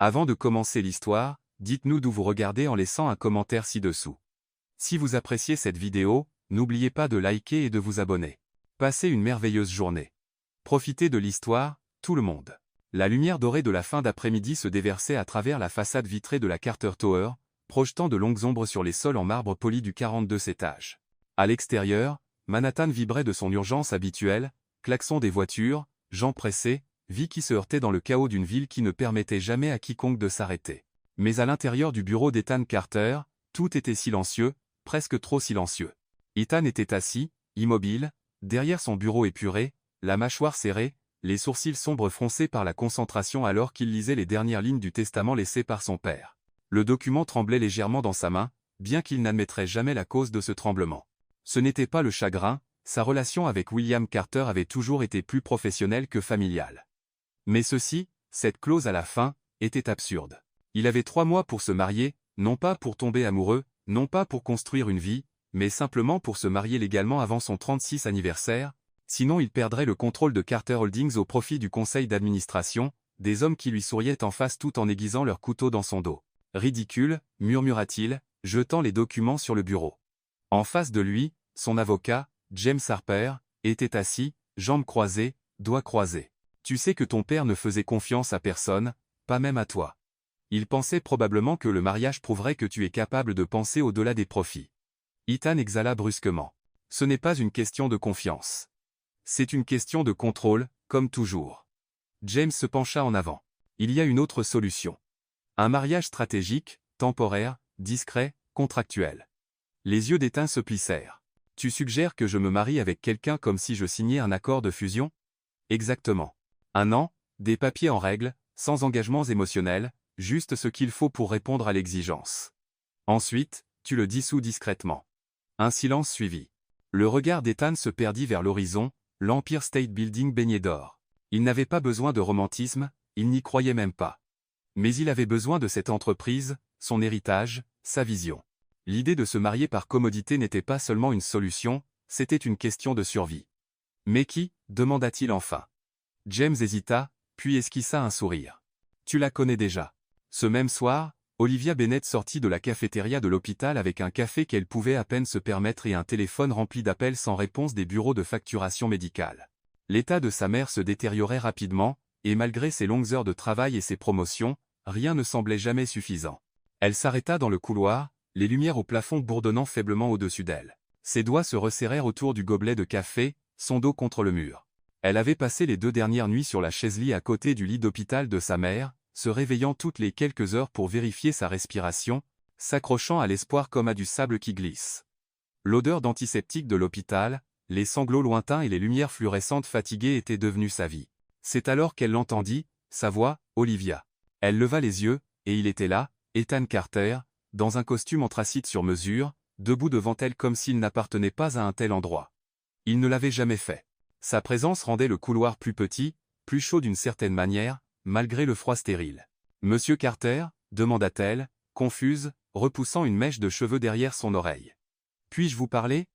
Avant de commencer l'histoire, dites-nous d'où vous regardez en laissant un commentaire ci-dessous. Si vous appréciez cette vidéo, n'oubliez pas de liker et de vous abonner. Passez une merveilleuse journée. Profitez de l'histoire, tout le monde. La lumière dorée de la fin d'après-midi se déversait à travers la façade vitrée de la Carter Tower, projetant de longues ombres sur les sols en marbre poli du 42e étage. À l'extérieur, Manhattan vibrait de son urgence habituelle, klaxons des voitures, gens pressés, vie qui se heurtait dans le chaos d'une ville qui ne permettait jamais à quiconque de s'arrêter. Mais à l'intérieur du bureau d'Ethan Carter, tout était silencieux, presque trop silencieux. Ethan était assis, immobile, derrière son bureau épuré, la mâchoire serrée, les sourcils sombres froncés par la concentration alors qu'il lisait les dernières lignes du testament laissé par son père. Le document tremblait légèrement dans sa main, bien qu'il n'admettrait jamais la cause de ce tremblement. Ce n'était pas le chagrin, sa relation avec William Carter avait toujours été plus professionnelle que familiale. Mais ceci, cette clause à la fin, était absurde. Il avait 3 mois pour se marier, non pas pour tomber amoureux, non pas pour construire une vie, mais simplement pour se marier légalement avant son 36e anniversaire, sinon il perdrait le contrôle de Carter Holdings au profit du conseil d'administration, des hommes qui lui souriaient en face tout en aiguisant leur couteau dans son dos. Ridicule, murmura-t-il, jetant les documents sur le bureau. En face de lui, son avocat, James Harper, était assis, jambes croisées, doigts croisés. Tu sais que ton père ne faisait confiance à personne, pas même à toi. Il pensait probablement que le mariage prouverait que tu es capable de penser au-delà des profits. Ethan exhala brusquement. Ce n'est pas une question de confiance. C'est une question de contrôle, comme toujours. James se pencha en avant. Il y a une autre solution. Un mariage stratégique, temporaire, discret, contractuel. Les yeux d'Ethan se plissèrent. Tu suggères que je me marie avec quelqu'un comme si je signais un accord de fusion? Exactement. 1 an, des papiers en règle, sans engagements émotionnels, juste ce qu'il faut pour répondre à l'exigence. Ensuite, tu le dissous discrètement. Un silence suivit. Le regard d'Ethan se perdit vers l'horizon, l'Empire State Building baigné d'or. Il n'avait pas besoin de romantisme, il n'y croyait même pas. Mais il avait besoin de cette entreprise, son héritage, sa vision. L'idée de se marier par commodité n'était pas seulement une solution, c'était une question de survie. Mais qui, demanda-t-il enfin. James hésita, puis esquissa un sourire. Tu la connais déjà. Ce même soir, Olivia Bennett sortit de la cafétéria de l'hôpital avec un café qu'elle pouvait à peine se permettre et un téléphone rempli d'appels sans réponse des bureaux de facturation médicale. L'état de sa mère se détériorait rapidement, et malgré ses longues heures de travail et ses promotions, rien ne semblait jamais suffisant. Elle s'arrêta dans le couloir, les lumières au plafond bourdonnant faiblement au-dessus d'elle. Ses doigts se resserrèrent autour du gobelet de café, son dos contre le mur. Elle avait passé les 2 dernières nuits sur la chaise-lit à côté du lit d'hôpital de sa mère, se réveillant toutes les quelques heures pour vérifier sa respiration, s'accrochant à l'espoir comme à du sable qui glisse. L'odeur d'antiseptique de l'hôpital, les sanglots lointains et les lumières fluorescentes fatiguées étaient devenus sa vie. C'est alors qu'elle l'entendit, sa voix, Olivia. Elle leva les yeux, et il était là, Ethan Carter, dans un costume anthracite sur mesure, debout devant elle comme s'il n'appartenait pas à un tel endroit. Il ne l'avait jamais fait. Sa présence rendait le couloir plus petit, plus chaud d'une certaine manière, malgré le froid stérile. « Monsieur Carter ?» demanda-t-elle, confuse, repoussant une mèche de cheveux derrière son oreille. « Puis-je vous parler ?»«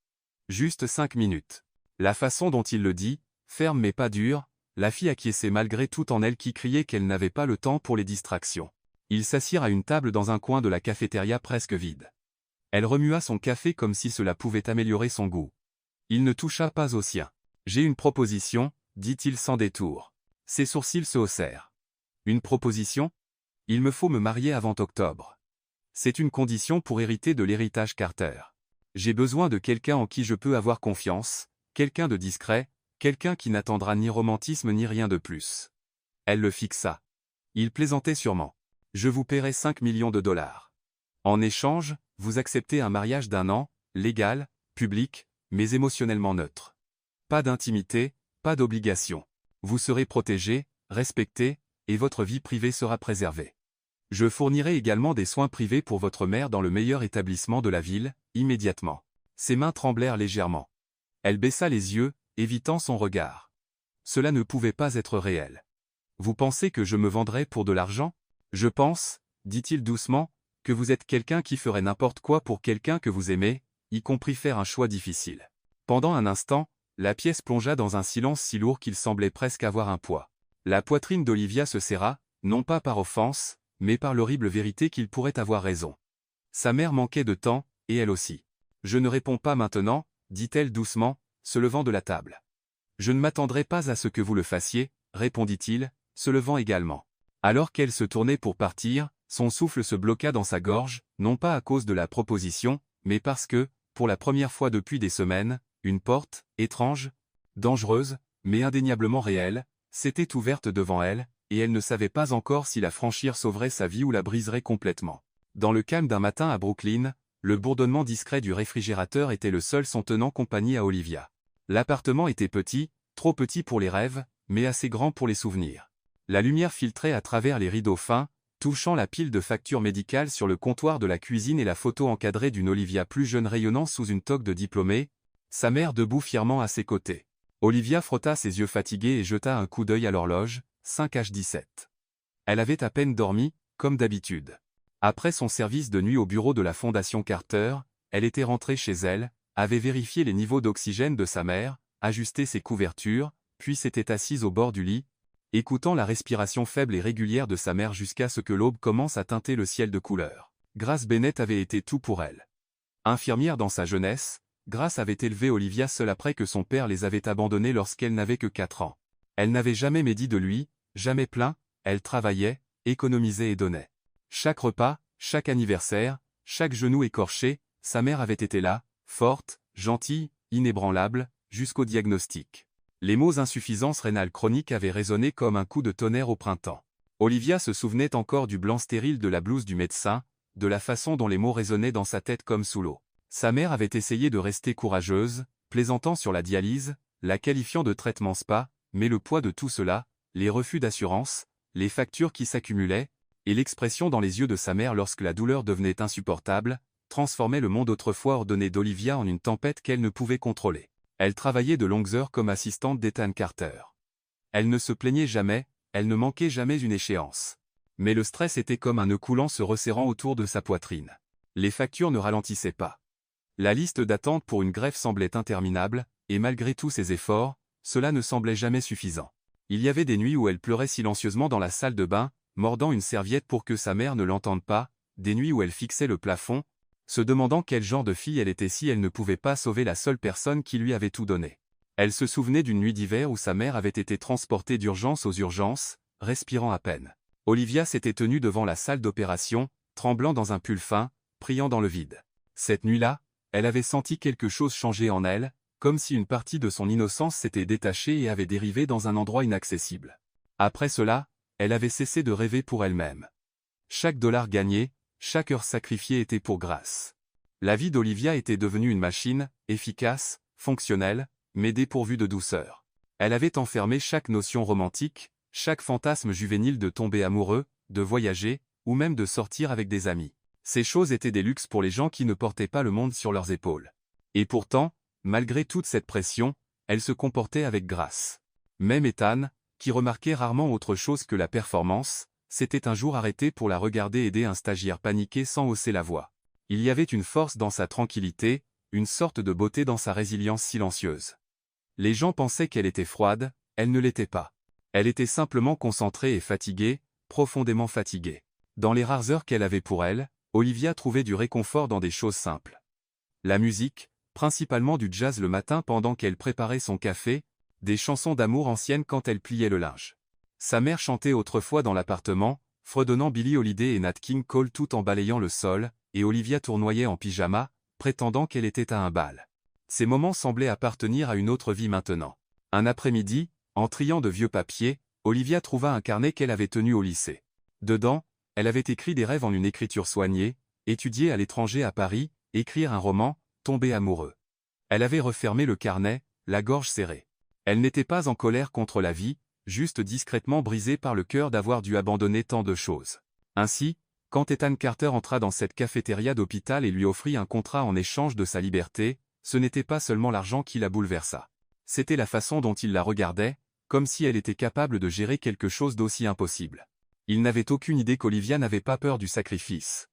Juste 5 minutes. » La façon dont il le dit, ferme mais pas dure, la fit acquiescer malgré tout en elle qui criait qu'elle n'avait pas le temps pour les distractions. Ils s'assirent à une table dans un coin de la cafétéria presque vide. Elle remua son café comme si cela pouvait améliorer son goût. Il ne toucha pas au sien. « J'ai une proposition, » dit-il sans détour. Ses sourcils se haussèrent. « Une proposition ? Il me faut me marier avant octobre. C'est une condition pour hériter de l'héritage Carter. J'ai besoin de quelqu'un en qui je peux avoir confiance, quelqu'un de discret, quelqu'un qui n'attendra ni romantisme ni rien de plus. » Elle le fixa. Il plaisantait sûrement. « Je vous paierai 5 millions de dollars. En échange, vous acceptez un mariage d'1 an, légal, public, mais émotionnellement neutre. Pas d'intimité, pas d'obligation. Vous serez protégé, respecté, et votre vie privée sera préservée. Je fournirai également des soins privés pour votre mère dans le meilleur établissement de la ville, immédiatement. » Ses mains tremblèrent légèrement. Elle baissa les yeux, évitant son regard. Cela ne pouvait pas être réel. « Vous pensez que je me vendrais pour de l'argent ? Je pense, dit-il doucement, que vous êtes quelqu'un qui ferait n'importe quoi pour quelqu'un que vous aimez, y compris faire un choix difficile. » Pendant un instant, la pièce plongea dans un silence si lourd qu'il semblait presque avoir un poids. La poitrine d'Olivia se serra, non pas par offense, mais par l'horrible vérité qu'il pourrait avoir raison. Sa mère manquait de temps, et elle aussi. « Je ne réponds pas maintenant, » dit-elle doucement, se levant de la table. « Je ne m'attendrai pas à ce que vous le fassiez, » répondit-il, se levant également. Alors qu'elle se tournait pour partir, son souffle se bloqua dans sa gorge, non pas à cause de la proposition, mais parce que, pour la première fois depuis des semaines, une porte, étrange, dangereuse, mais indéniablement réelle, s'était ouverte devant elle, et elle ne savait pas encore si la franchir sauverait sa vie ou la briserait complètement. Dans le calme d'un matin à Brooklyn, le bourdonnement discret du réfrigérateur était le seul son tenant compagnie à Olivia. L'appartement était petit, trop petit pour les rêves, mais assez grand pour les souvenirs. La lumière filtrait à travers les rideaux fins, touchant la pile de factures médicales sur le comptoir de la cuisine et la photo encadrée d'une Olivia plus jeune rayonnant sous une toque de diplômée, sa mère debout fièrement à ses côtés. Olivia frotta ses yeux fatigués et jeta un coup d'œil à l'horloge, 5h17. Elle avait à peine dormi, comme d'habitude. Après son service de nuit au bureau de la Fondation Carter, elle était rentrée chez elle, avait vérifié les niveaux d'oxygène de sa mère, ajusté ses couvertures, puis s'était assise au bord du lit, écoutant la respiration faible et régulière de sa mère jusqu'à ce que l'aube commence à teinter le ciel de couleur. Grace Bennett avait été tout pour elle. Infirmière dans sa jeunesse, Grace avait élevé Olivia seule après que son père les avait abandonnés lorsqu'elle n'avait que 4 ans. Elle n'avait jamais médit de lui, jamais plaint, elle travaillait, économisait et donnait. Chaque repas, chaque anniversaire, chaque genou écorché, sa mère avait été là, forte, gentille, inébranlable, jusqu'au diagnostic. Les mots insuffisance rénale chronique avaient résonné comme un coup de tonnerre au printemps. Olivia se souvenait encore du blanc stérile de la blouse du médecin, de la façon dont les mots résonnaient dans sa tête comme sous l'eau. Sa mère avait essayé de rester courageuse, plaisantant sur la dialyse, la qualifiant de traitement spa, mais le poids de tout cela, les refus d'assurance, les factures qui s'accumulaient, et l'expression dans les yeux de sa mère lorsque la douleur devenait insupportable, transformait le monde autrefois ordonné d'Olivia en une tempête qu'elle ne pouvait contrôler. Elle travaillait de longues heures comme assistante d'Ethan Carter. Elle ne se plaignait jamais, elle ne manquait jamais une échéance. Mais le stress était comme un nœud coulant se resserrant autour de sa poitrine. Les factures ne ralentissaient pas. La liste d'attente pour une greffe semblait interminable, et malgré tous ses efforts, cela ne semblait jamais suffisant. Il y avait des nuits où elle pleurait silencieusement dans la salle de bain, mordant une serviette pour que sa mère ne l'entende pas, des nuits où elle fixait le plafond, se demandant quel genre de fille elle était si elle ne pouvait pas sauver la seule personne qui lui avait tout donné. Elle se souvenait d'une nuit d'hiver où sa mère avait été transportée d'urgence aux urgences, respirant à peine. Olivia s'était tenue devant la salle d'opération, tremblant dans un pull fin, priant dans le vide. Cette nuit-là, elle avait senti quelque chose changer en elle, comme si une partie de son innocence s'était détachée et avait dérivé dans un endroit inaccessible. Après cela, elle avait cessé de rêver pour elle-même. Chaque dollar gagné, chaque heure sacrifiée était pour Grace. La vie d'Olivia était devenue une machine, efficace, fonctionnelle, mais dépourvue de douceur. Elle avait enfermé chaque notion romantique, chaque fantasme juvénile de tomber amoureux, de voyager, ou même de sortir avec des amis. Ces choses étaient des luxes pour les gens qui ne portaient pas le monde sur leurs épaules. Et pourtant, malgré toute cette pression, elle se comportait avec grâce. Même Ethan, qui remarquait rarement autre chose que la performance, s'était un jour arrêté pour la regarder aider un stagiaire paniqué sans hausser la voix. Il y avait une force dans sa tranquillité, une sorte de beauté dans sa résilience silencieuse. Les gens pensaient qu'elle était froide, elle ne l'était pas. Elle était simplement concentrée et fatiguée, profondément fatiguée. Dans les rares heures qu'elle avait pour elle, Olivia trouvait du réconfort dans des choses simples. La musique, principalement du jazz le matin pendant qu'elle préparait son café, des chansons d'amour anciennes quand elle pliait le linge. Sa mère chantait autrefois dans l'appartement, fredonnant Billie Holiday et Nat King Cole tout en balayant le sol, et Olivia tournoyait en pyjama, prétendant qu'elle était à un bal. Ces moments semblaient appartenir à une autre vie maintenant. Un après-midi, en triant de vieux papiers, Olivia trouva un carnet qu'elle avait tenu au lycée. Dedans, elle avait écrit des rêves en une écriture soignée, étudier à l'étranger à Paris, écrire un roman, tomber amoureux. Elle avait refermé le carnet, la gorge serrée. Elle n'était pas en colère contre la vie, juste discrètement brisée par le cœur d'avoir dû abandonner tant de choses. Ainsi, quand Ethan Carter entra dans cette cafétéria d'hôpital et lui offrit un contrat en échange de sa liberté, ce n'était pas seulement l'argent qui la bouleversa. C'était la façon dont il la regardait, comme si elle était capable de gérer quelque chose d'aussi impossible. Il n'avait aucune idée qu'Olivia n'avait pas peur du sacrifice.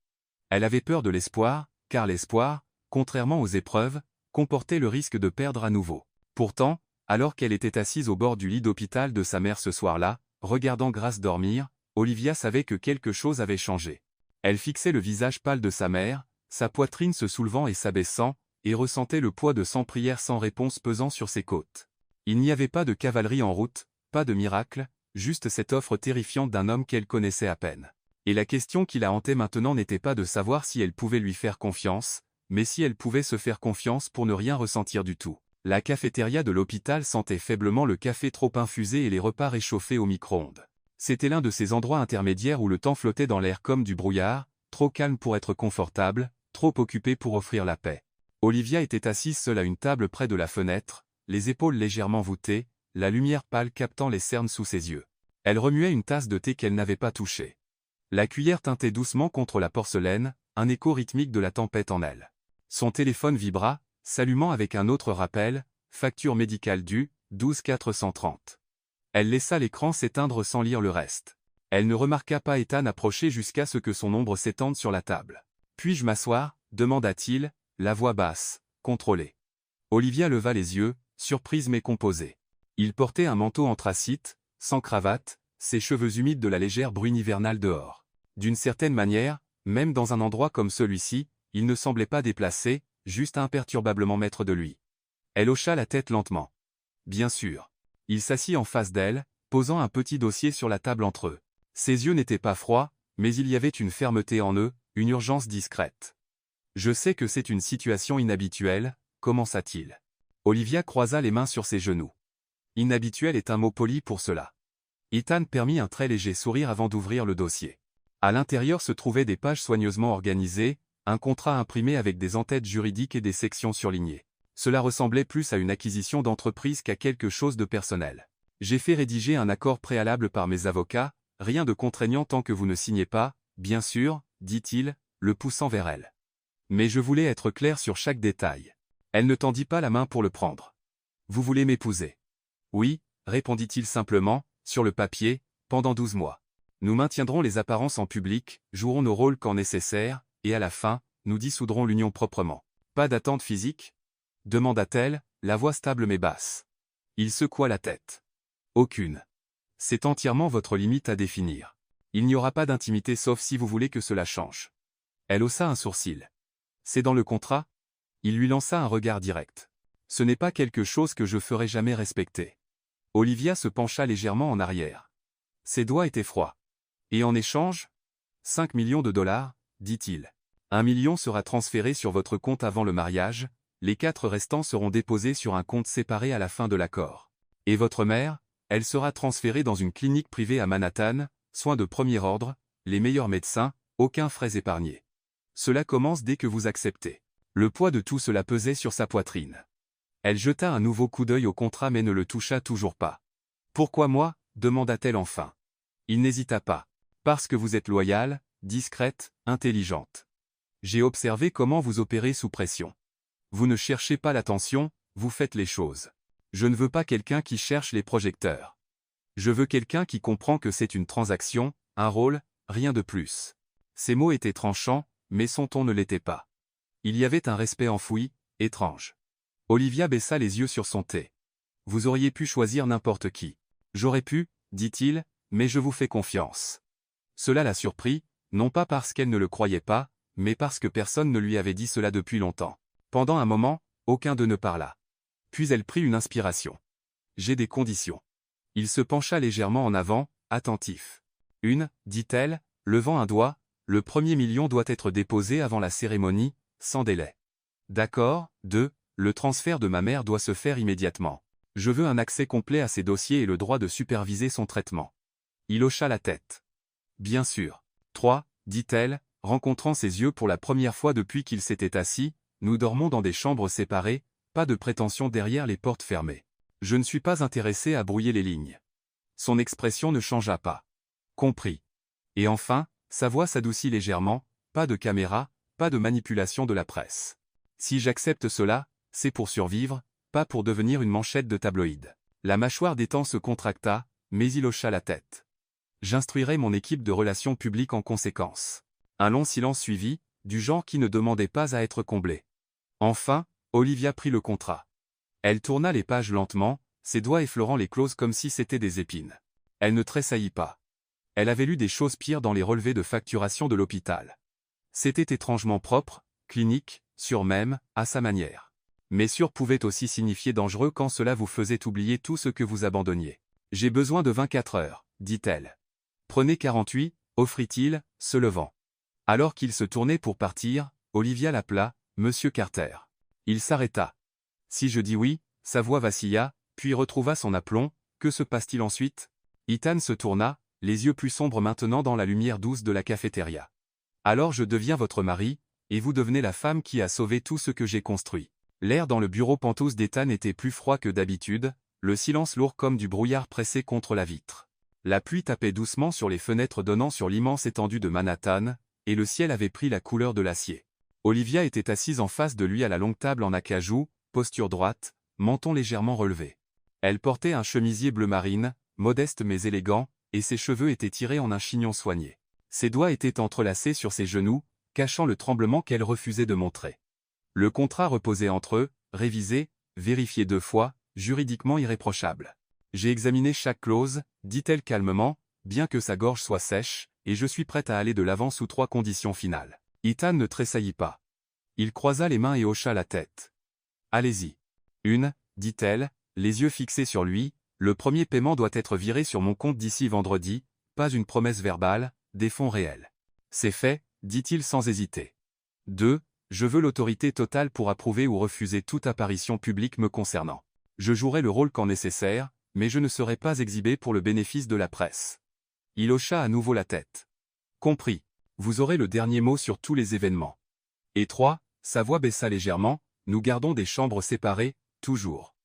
Elle avait peur de l'espoir, car l'espoir, contrairement aux épreuves, comportait le risque de perdre à nouveau. Pourtant, alors qu'elle était assise au bord du lit d'hôpital de sa mère ce soir-là, regardant Grace dormir, Olivia savait que quelque chose avait changé. Elle fixait le visage pâle de sa mère, sa poitrine se soulevant et s'abaissant, et ressentait le poids de 100 prières sans réponse pesant sur ses côtes. Il n'y avait pas de cavalerie en route, pas de miracle, juste cette offre terrifiante d'un homme qu'elle connaissait à peine. Et la question qui la hantait maintenant n'était pas de savoir si elle pouvait lui faire confiance, mais si elle pouvait se faire confiance pour ne rien ressentir du tout. La cafétéria de l'hôpital sentait faiblement le café trop infusé et les repas réchauffés au micro-ondes. C'était l'un de ces endroits intermédiaires où le temps flottait dans l'air comme du brouillard, trop calme pour être confortable, trop occupé pour offrir la paix. Olivia était assise seule à une table près de la fenêtre, les épaules légèrement voûtées, la lumière pâle captant les cernes sous ses yeux. Elle remuait une tasse de thé qu'elle n'avait pas touchée. La cuillère tintait doucement contre la porcelaine, un écho rythmique de la tempête en elle. Son téléphone vibra, s'allumant avec un autre rappel, facture médicale due, 12 430. Elle laissa l'écran s'éteindre sans lire le reste. Elle ne remarqua pas Ethan approcher jusqu'à ce que son ombre s'étende sur la table. « Puis-je m'asseoir » demanda-t-il, la voix basse, contrôlée. Olivia leva les yeux, surprise mais composée. Il portait un manteau anthracite, sans cravate, ses cheveux humides de la légère bruine hivernale dehors. D'une certaine manière, même dans un endroit comme celui-ci, il ne semblait pas déplacé, juste imperturbablement maître de lui. Elle hocha la tête lentement. Bien sûr. Il s'assit en face d'elle, posant un petit dossier sur la table entre eux. Ses yeux n'étaient pas froids, mais il y avait une fermeté en eux, une urgence discrète. « Je sais que c'est une situation inhabituelle », commença-t-il. Olivia croisa les mains sur ses genoux. Inhabituel est un mot poli pour cela. Ethan permit un très léger sourire avant d'ouvrir le dossier. À l'intérieur se trouvaient des pages soigneusement organisées, un contrat imprimé avec des en-têtes juridiques et des sections surlignées. Cela ressemblait plus à une acquisition d'entreprise qu'à quelque chose de personnel. J'ai fait rédiger un accord préalable par mes avocats, rien de contraignant tant que vous ne signez pas, bien sûr, dit-il, le poussant vers elle. Mais je voulais être clair sur chaque détail. Elle ne tendit pas la main pour le prendre. Vous voulez m'épouser? Oui, répondit-il simplement, sur le papier, pendant 12 mois. Nous maintiendrons les apparences en public, jouerons nos rôles quand nécessaire, et à la fin, nous dissoudrons l'union proprement. Pas d'attente physique? Demanda-t-elle, la voix stable mais basse. Il secoua la tête. Aucune. C'est entièrement votre limite à définir. Il n'y aura pas d'intimité sauf si vous voulez que cela change. Elle haussa un sourcil. C'est dans le contrat? Il lui lança un regard direct. Ce n'est pas quelque chose que je ferai jamais respecter. Olivia se pencha légèrement en arrière. Ses doigts étaient froids. Et en échange? 5 millions de dollars, dit-il. 1 million sera transféré sur votre compte avant le mariage, les 4 restants seront déposés sur un compte séparé à la fin de l'accord. Et votre mère, elle sera transférée dans une clinique privée à Manhattan, soins de premier ordre, les meilleurs médecins, aucun frais épargnés. Cela commence dès que vous acceptez. Le poids de tout cela pesait sur sa poitrine. Elle jeta un nouveau coup d'œil au contrat mais ne le toucha toujours pas. « Pourquoi moi » demanda-t-elle enfin. Il n'hésita pas. « Parce que vous êtes loyale, discrète, intelligente. J'ai observé comment vous opérez sous pression. Vous ne cherchez pas l'attention, vous faites les choses. Je ne veux pas quelqu'un qui cherche les projecteurs. Je veux quelqu'un qui comprend que c'est une transaction, un rôle, rien de plus. » Ces mots étaient tranchants, mais son ton ne l'était pas. Il y avait un respect enfoui, étrange. Olivia baissa les yeux sur son thé. « Vous auriez pu choisir n'importe qui. »« J'aurais pu, dit-il, mais je vous fais confiance. » Cela la surprit, non pas parce qu'elle ne le croyait pas, mais parce que personne ne lui avait dit cela depuis longtemps. Pendant un moment, aucun d'eux ne parla. Puis elle prit une inspiration. « J'ai des conditions. » Il se pencha légèrement en avant, attentif. « Une, dit-elle, levant un doigt, le premier million doit être déposé avant la cérémonie, sans délai. D'accord, 2, le transfert de ma mère doit se faire immédiatement. Je veux un accès complet à ses dossiers et le droit de superviser son traitement. » Il hocha la tête. « Bien sûr. 3, dit-elle, rencontrant ses yeux pour la première fois depuis qu'il s'était assis, nous dormons dans des chambres séparées, pas de prétention derrière les portes fermées. Je ne suis pas intéressé à brouiller les lignes. » Son expression ne changea pas. « Compris. » Et enfin, sa voix s'adoucit légèrement, pas de caméra, pas de manipulation de la presse. « Si j'accepte cela, c'est pour survivre, pas pour devenir une manchette de tabloïd. » La mâchoire d'Ethan se contracta, mais il hocha la tête. « J'instruirai mon équipe de relations publiques en conséquence. » Un long silence suivit, du genre qui ne demandait pas à être comblé. Enfin, Olivia prit le contrat. Elle tourna les pages lentement, ses doigts effleurant les clauses comme si c'étaient des épines. Elle ne tressaillit pas. Elle avait lu des choses pires dans les relevés de facturation de l'hôpital. C'était étrangement propre, clinique, sûr même, à sa manière. Mais sûr pouvait aussi signifier dangereux quand cela vous faisait oublier tout ce que vous abandonniez. J'ai besoin de 24 heures, dit-elle. Prenez 48, offrit-il, se levant. Alors qu'il se tournait pour partir, Olivia l'appela, Monsieur Carter. Il s'arrêta. Si je dis oui, sa voix vacilla, puis retrouva son aplomb, que se passe-t-il ensuite? Ethan se tourna, les yeux plus sombres maintenant dans la lumière douce de la cafétéria. Alors je deviens votre mari, et vous devenez la femme qui a sauvé tout ce que j'ai construit. L'air dans le bureau pentose d'Ethan était plus froid que d'habitude, le silence lourd comme du brouillard pressé contre la vitre. La pluie tapait doucement sur les fenêtres donnant sur l'immense étendue de Manhattan, et le ciel avait pris la couleur de l'acier. Olivia était assise en face de lui à la longue table en acajou, posture droite, menton légèrement relevé. Elle portait un chemisier bleu marine, modeste mais élégant, et ses cheveux étaient tirés en un chignon soigné. Ses doigts étaient entrelacés sur ses genoux, cachant le tremblement qu'elle refusait de montrer. Le contrat reposait entre eux, révisé, vérifié 2 fois, juridiquement irréprochable. J'ai examiné chaque clause, dit-elle calmement, bien que sa gorge soit sèche, et je suis prête à aller de l'avant sous 3 conditions finales. Ethan ne tressaillit pas. Il croisa les mains et hocha la tête. Allez-y. Une, dit-elle, les yeux fixés sur lui, le premier paiement doit être viré sur mon compte d'ici vendredi, pas une promesse verbale, des fonds réels. C'est fait, dit-il sans hésiter. 2. Je veux l'autorité totale pour approuver ou refuser toute apparition publique me concernant. Je jouerai le rôle quand nécessaire, mais je ne serai pas exhibé pour le bénéfice de la presse. Il hocha à nouveau la tête. Compris. Vous aurez le dernier mot sur tous les événements. Et 3. Sa voix baissa légèrement, nous gardons des chambres séparées, toujours.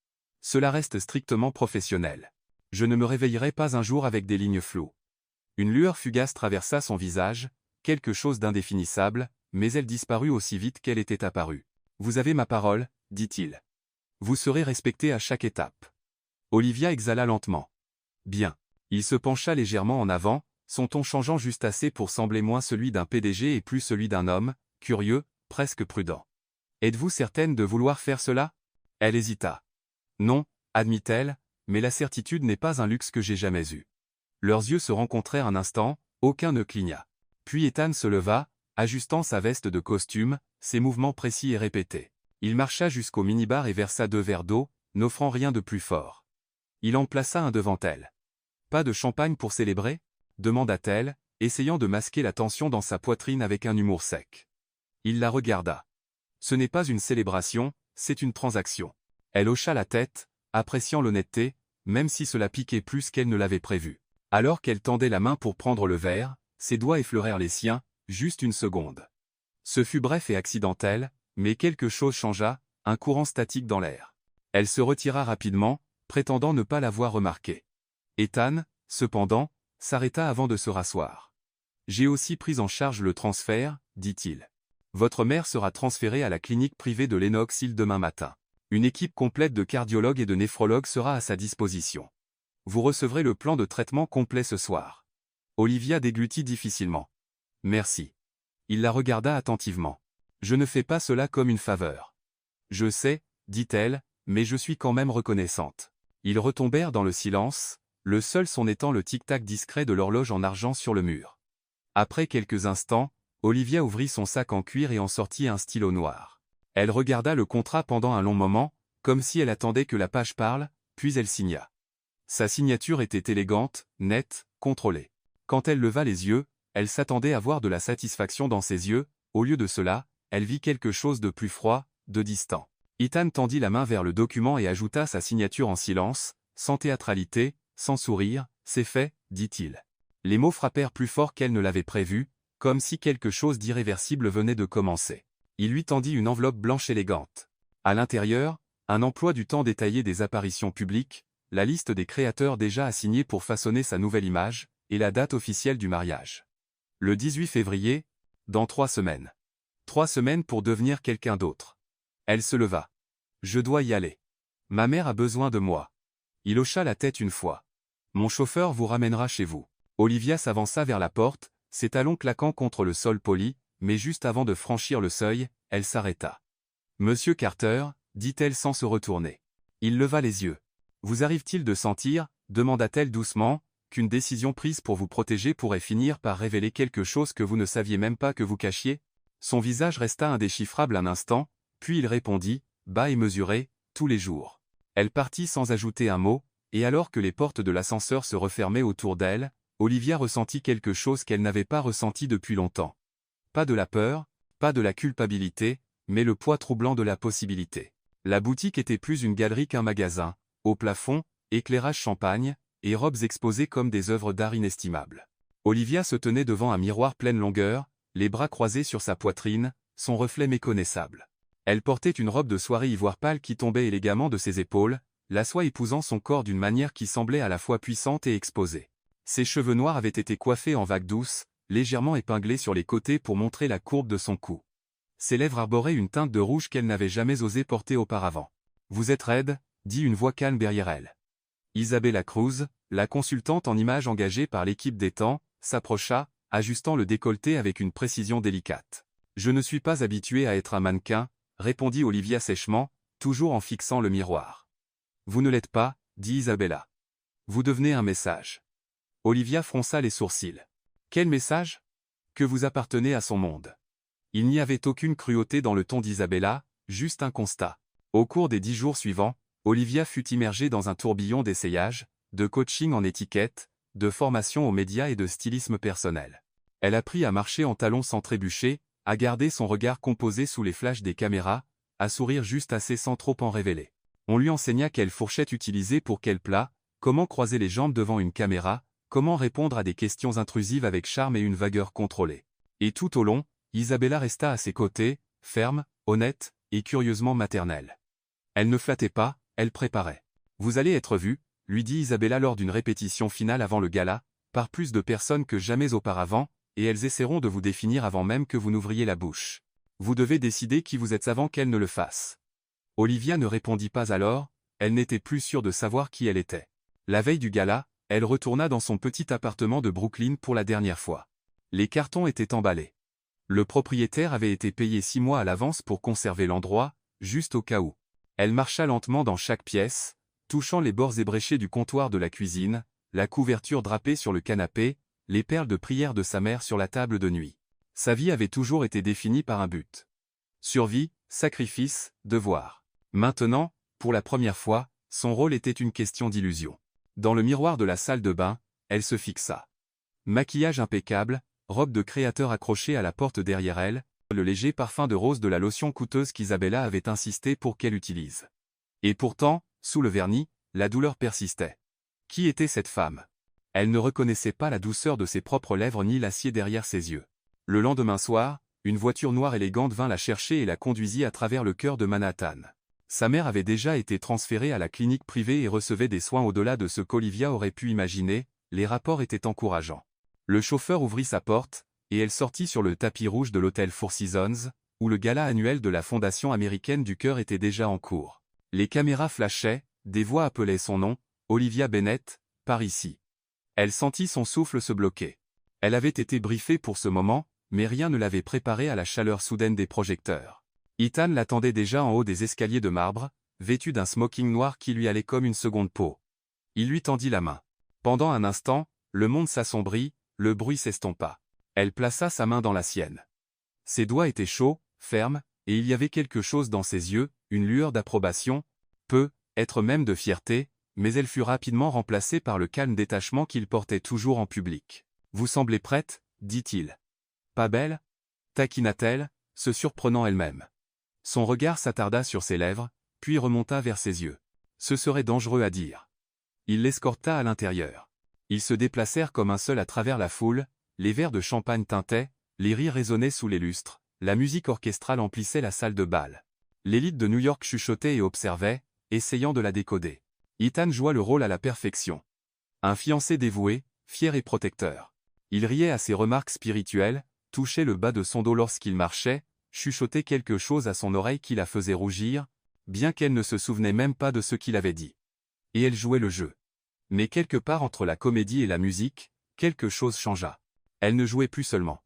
Cela reste strictement professionnel. Je ne me réveillerai pas un jour avec des lignes floues. Une lueur fugace traversa son visage, quelque chose d'indéfinissable, mais elle disparut aussi vite qu'elle était apparue. Vous avez ma parole, dit-il. Vous serez respecté à chaque étape. Olivia exhala lentement. Bien. Il se pencha légèrement en avant, son ton changeant juste assez pour sembler moins celui d'un PDG et plus celui d'un homme, curieux, presque prudent. Êtes-vous certaine de vouloir faire cela? Elle hésita. Non, admit-elle, mais la certitude n'est pas un luxe que j'ai jamais eu. Leurs yeux se rencontrèrent un instant, aucun ne cligna. Puis Ethan se leva, ajustant sa veste de costume, ses mouvements précis et répétés. Il marcha jusqu'au minibar et versa 2 verres d'eau, n'offrant rien de plus fort. Il en plaça un devant elle. Pas de champagne pour célébrer? Demanda-t-elle, essayant de masquer la tension dans sa poitrine avec un humour sec. Il la regarda. Ce n'est pas une célébration, c'est une transaction. Elle hocha la tête, appréciant l'honnêteté, même si cela piquait plus qu'elle ne l'avait prévu. Alors qu'elle tendait la main pour prendre le verre, ses doigts effleurèrent les siens, juste une seconde. Ce fut bref et accidentel, mais quelque chose changea, un courant statique dans l'air. Elle se retira rapidement, prétendant ne pas l'avoir remarqué. Ethan, cependant, s'arrêta avant de se rasseoir. J'ai aussi pris en charge le transfert, dit-il. Votre mère sera transférée à la clinique privée de Lenox Hill demain matin. Une équipe complète de cardiologues et de néphrologues sera à sa disposition. Vous recevrez le plan de traitement complet ce soir. Olivia déglutit difficilement. Merci. Il la regarda attentivement. Je ne fais pas cela comme une faveur. Je sais, dit-elle, mais je suis quand même reconnaissante. Ils retombèrent dans le silence, le seul son étant le tic-tac discret de l'horloge en argent sur le mur. Après quelques instants, Olivia ouvrit son sac en cuir et en sortit un stylo noir. Elle regarda le contrat pendant un long moment, comme si elle attendait que la page parle, puis elle signa. Sa signature était élégante, nette, contrôlée. Quand elle leva les yeux, elle s'attendait à voir de la satisfaction dans ses yeux, au lieu de cela, elle vit quelque chose de plus froid, de distant. Ethan tendit la main vers le document et ajouta sa signature en silence, sans théâtralité, sans sourire. C'est fait, dit-il. Les mots frappèrent plus fort qu'elle ne l'avait prévu, comme si quelque chose d'irréversible venait de commencer. Il lui tendit une enveloppe blanche élégante. À l'intérieur, un emploi du temps détaillé des apparitions publiques, la liste des créateurs déjà assignés pour façonner sa nouvelle image, et la date officielle du mariage. Le 18 février, dans 3 semaines. 3 semaines pour devenir quelqu'un d'autre. Elle se leva. Je dois y aller. Ma mère a besoin de moi. Il hocha la tête une fois. Mon chauffeur vous ramènera chez vous. Olivia s'avança vers la porte, ses talons claquant contre le sol poli, mais juste avant de franchir le seuil, elle s'arrêta. Monsieur Carter, dit-elle sans se retourner. Il leva les yeux. Vous arrive-t-il de sentir, demanda-t-elle doucement, qu'une décision prise pour vous protéger pourrait finir par révéler quelque chose que vous ne saviez même pas que vous cachiez? Son visage resta indéchiffrable un instant, puis il répondit, bas et mesuré, tous les jours. Elle partit sans ajouter un mot, et alors que les portes de l'ascenseur se refermaient autour d'elle, Olivia ressentit quelque chose qu'elle n'avait pas ressenti depuis longtemps. Pas de la peur, pas de la culpabilité, mais le poids troublant de la possibilité. La boutique était plus une galerie qu'un magasin, au plafond, éclairage champagne, et robes exposées comme des œuvres d'art inestimables. Olivia se tenait devant un miroir pleine longueur, les bras croisés sur sa poitrine, son reflet méconnaissable. Elle portait une robe de soirée ivoire pâle qui tombait élégamment de ses épaules, la soie épousant son corps d'une manière qui semblait à la fois puissante et exposée. Ses cheveux noirs avaient été coiffés en vagues douces, légèrement épinglés sur les côtés pour montrer la courbe de son cou. Ses lèvres arboraient une teinte de rouge qu'elle n'avait jamais osé porter auparavant. « Vous êtes raide » dit une voix calme derrière elle. Isabella Cruz, la consultante en images engagée par l'équipe des temps, s'approcha, ajustant le décolleté avec une précision délicate. « Je ne suis pas habituée à être un mannequin », répondit Olivia sèchement, toujours en fixant le miroir. « Vous ne l'êtes pas, dit Isabella. Vous devenez un message. » Olivia fronça les sourcils. « Quel message ? Que vous appartenez à son monde. » Il n'y avait aucune cruauté dans le ton d'Isabella, juste un constat. Au cours des 10 jours suivants, Olivia fut immergée dans un tourbillon d'essayages, de coaching en étiquette, de formation aux médias et de stylisme personnel. Elle apprit à marcher en talons sans trébucher, à garder son regard composé sous les flashs des caméras, à sourire juste assez sans trop en révéler. On lui enseigna quelle fourchette utiliser pour quel plat, comment croiser les jambes devant une caméra, comment répondre à des questions intrusives avec charme et une vagueur contrôlée. Et tout au long, Isabella resta à ses côtés, ferme, honnête, et curieusement maternelle. Elle ne flattait pas, elle préparait. « Vous allez être vue », lui dit Isabella lors d'une répétition finale avant le gala, par plus de personnes que jamais auparavant, et elles essaieront de vous définir avant même que vous n'ouvriez la bouche. Vous devez décider qui vous êtes avant qu'elles ne le fassent. Olivia ne répondit pas alors, elle n'était plus sûre de savoir qui elle était. La veille du gala, elle retourna dans son petit appartement de Brooklyn pour la dernière fois. Les cartons étaient emballés. Le propriétaire avait été payé 6 mois à l'avance pour conserver l'endroit, juste au cas où. Elle marcha lentement dans chaque pièce, touchant les bords ébréchés du comptoir de la cuisine, la couverture drapée sur le canapé, les perles de prière de sa mère sur la table de nuit. Sa vie avait toujours été définie par un but. Survie, sacrifice, devoir. Maintenant, pour la première fois, son rôle était une question d'illusion. Dans le miroir de la salle de bain, elle se fixa. Maquillage impeccable, robe de créateur accrochée à la porte derrière elle, le léger parfum de rose de la lotion coûteuse qu'Isabella avait insisté pour qu'elle utilise. Et pourtant, sous le vernis, la douleur persistait. Qui était cette femme? Elle ne reconnaissait pas la douceur de ses propres lèvres ni l'acier derrière ses yeux. Le lendemain soir, une voiture noire élégante vint la chercher et la conduisit à travers le cœur de Manhattan. Sa mère avait déjà été transférée à la clinique privée et recevait des soins au-delà de ce qu'Olivia aurait pu imaginer, les rapports étaient encourageants. Le chauffeur ouvrit sa porte, et elle sortit sur le tapis rouge de l'hôtel Four Seasons, où le gala annuel de la Fondation américaine du cœur était déjà en cours. Les caméras flashaient, des voix appelaient son nom, Olivia Bennett, par ici. Elle sentit son souffle se bloquer. Elle avait été briefée pour ce moment, mais rien ne l'avait préparée à la chaleur soudaine des projecteurs. Ethan l'attendait déjà en haut des escaliers de marbre, vêtu d'un smoking noir qui lui allait comme une seconde peau. Il lui tendit la main. Pendant un instant, le monde s'assombrit, le bruit s'estompa. Elle plaça sa main dans la sienne. Ses doigts étaient chauds, fermes, et il y avait quelque chose dans ses yeux, une lueur d'approbation, peut-être même de fierté, mais elle fut rapidement remplacée par le calme détachement qu'il portait toujours en public. « Vous semblez prête » dit-il. « Pas belle » taquina-t-elle, se surprenant elle-même. Son regard s'attarda sur ses lèvres, puis remonta vers ses yeux. Ce serait dangereux à dire. Il l'escorta à l'intérieur. Ils se déplacèrent comme un seul à travers la foule, les verres de champagne tintaient, les rires résonnaient sous les lustres, la musique orchestrale emplissait la salle de bal. L'élite de New York chuchotait et observait, essayant de la décoder. Ethan joua le rôle à la perfection. Un fiancé dévoué, fier et protecteur. Il riait à ses remarques spirituelles, touchait le bas de son dos lorsqu'il marchait, chuchotait quelque chose à son oreille qui la faisait rougir, bien qu'elle ne se souvenait même pas de ce qu'il avait dit. Et elle jouait le jeu. Mais quelque part entre la comédie et la musique, quelque chose changea. Elle ne jouait plus seulement.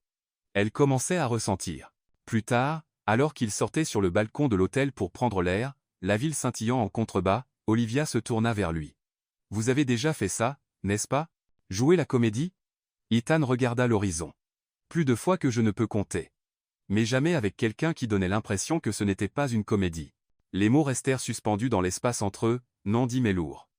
Elle commençait à ressentir. Plus tard, alors qu'il sortait sur le balcon de l'hôtel pour prendre l'air, la ville scintillant en contrebas, Olivia se tourna vers lui. « Vous avez déjà fait ça, n'est-ce pas ? Jouer la comédie? Ethan regarda l'horizon. Plus de fois que je ne peux compter. Mais jamais avec quelqu'un qui donnait l'impression que ce n'était pas une comédie. Les mots restèrent suspendus dans l'espace entre eux, non dits mais lourds.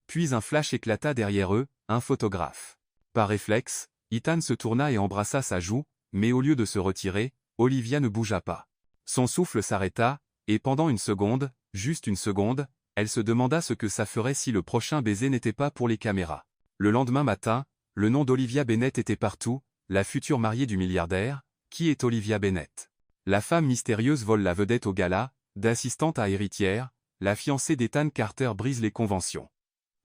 Puis un flash éclata derrière eux, un photographe. Par réflexe, Ethan se tourna et embrassa sa joue, mais au lieu de se retirer, Olivia ne bougea pas. Son souffle s'arrêta, et pendant une seconde, juste une seconde, elle se demanda ce que ça ferait si le prochain baiser n'était pas pour les caméras. Le lendemain matin, le nom d'Olivia Bennett était partout, la future mariée du milliardaire. Qui est Olivia Bennett? La femme mystérieuse vole la vedette au gala, d'assistante à héritière, la fiancée d'Ethan Carter brise les conventions.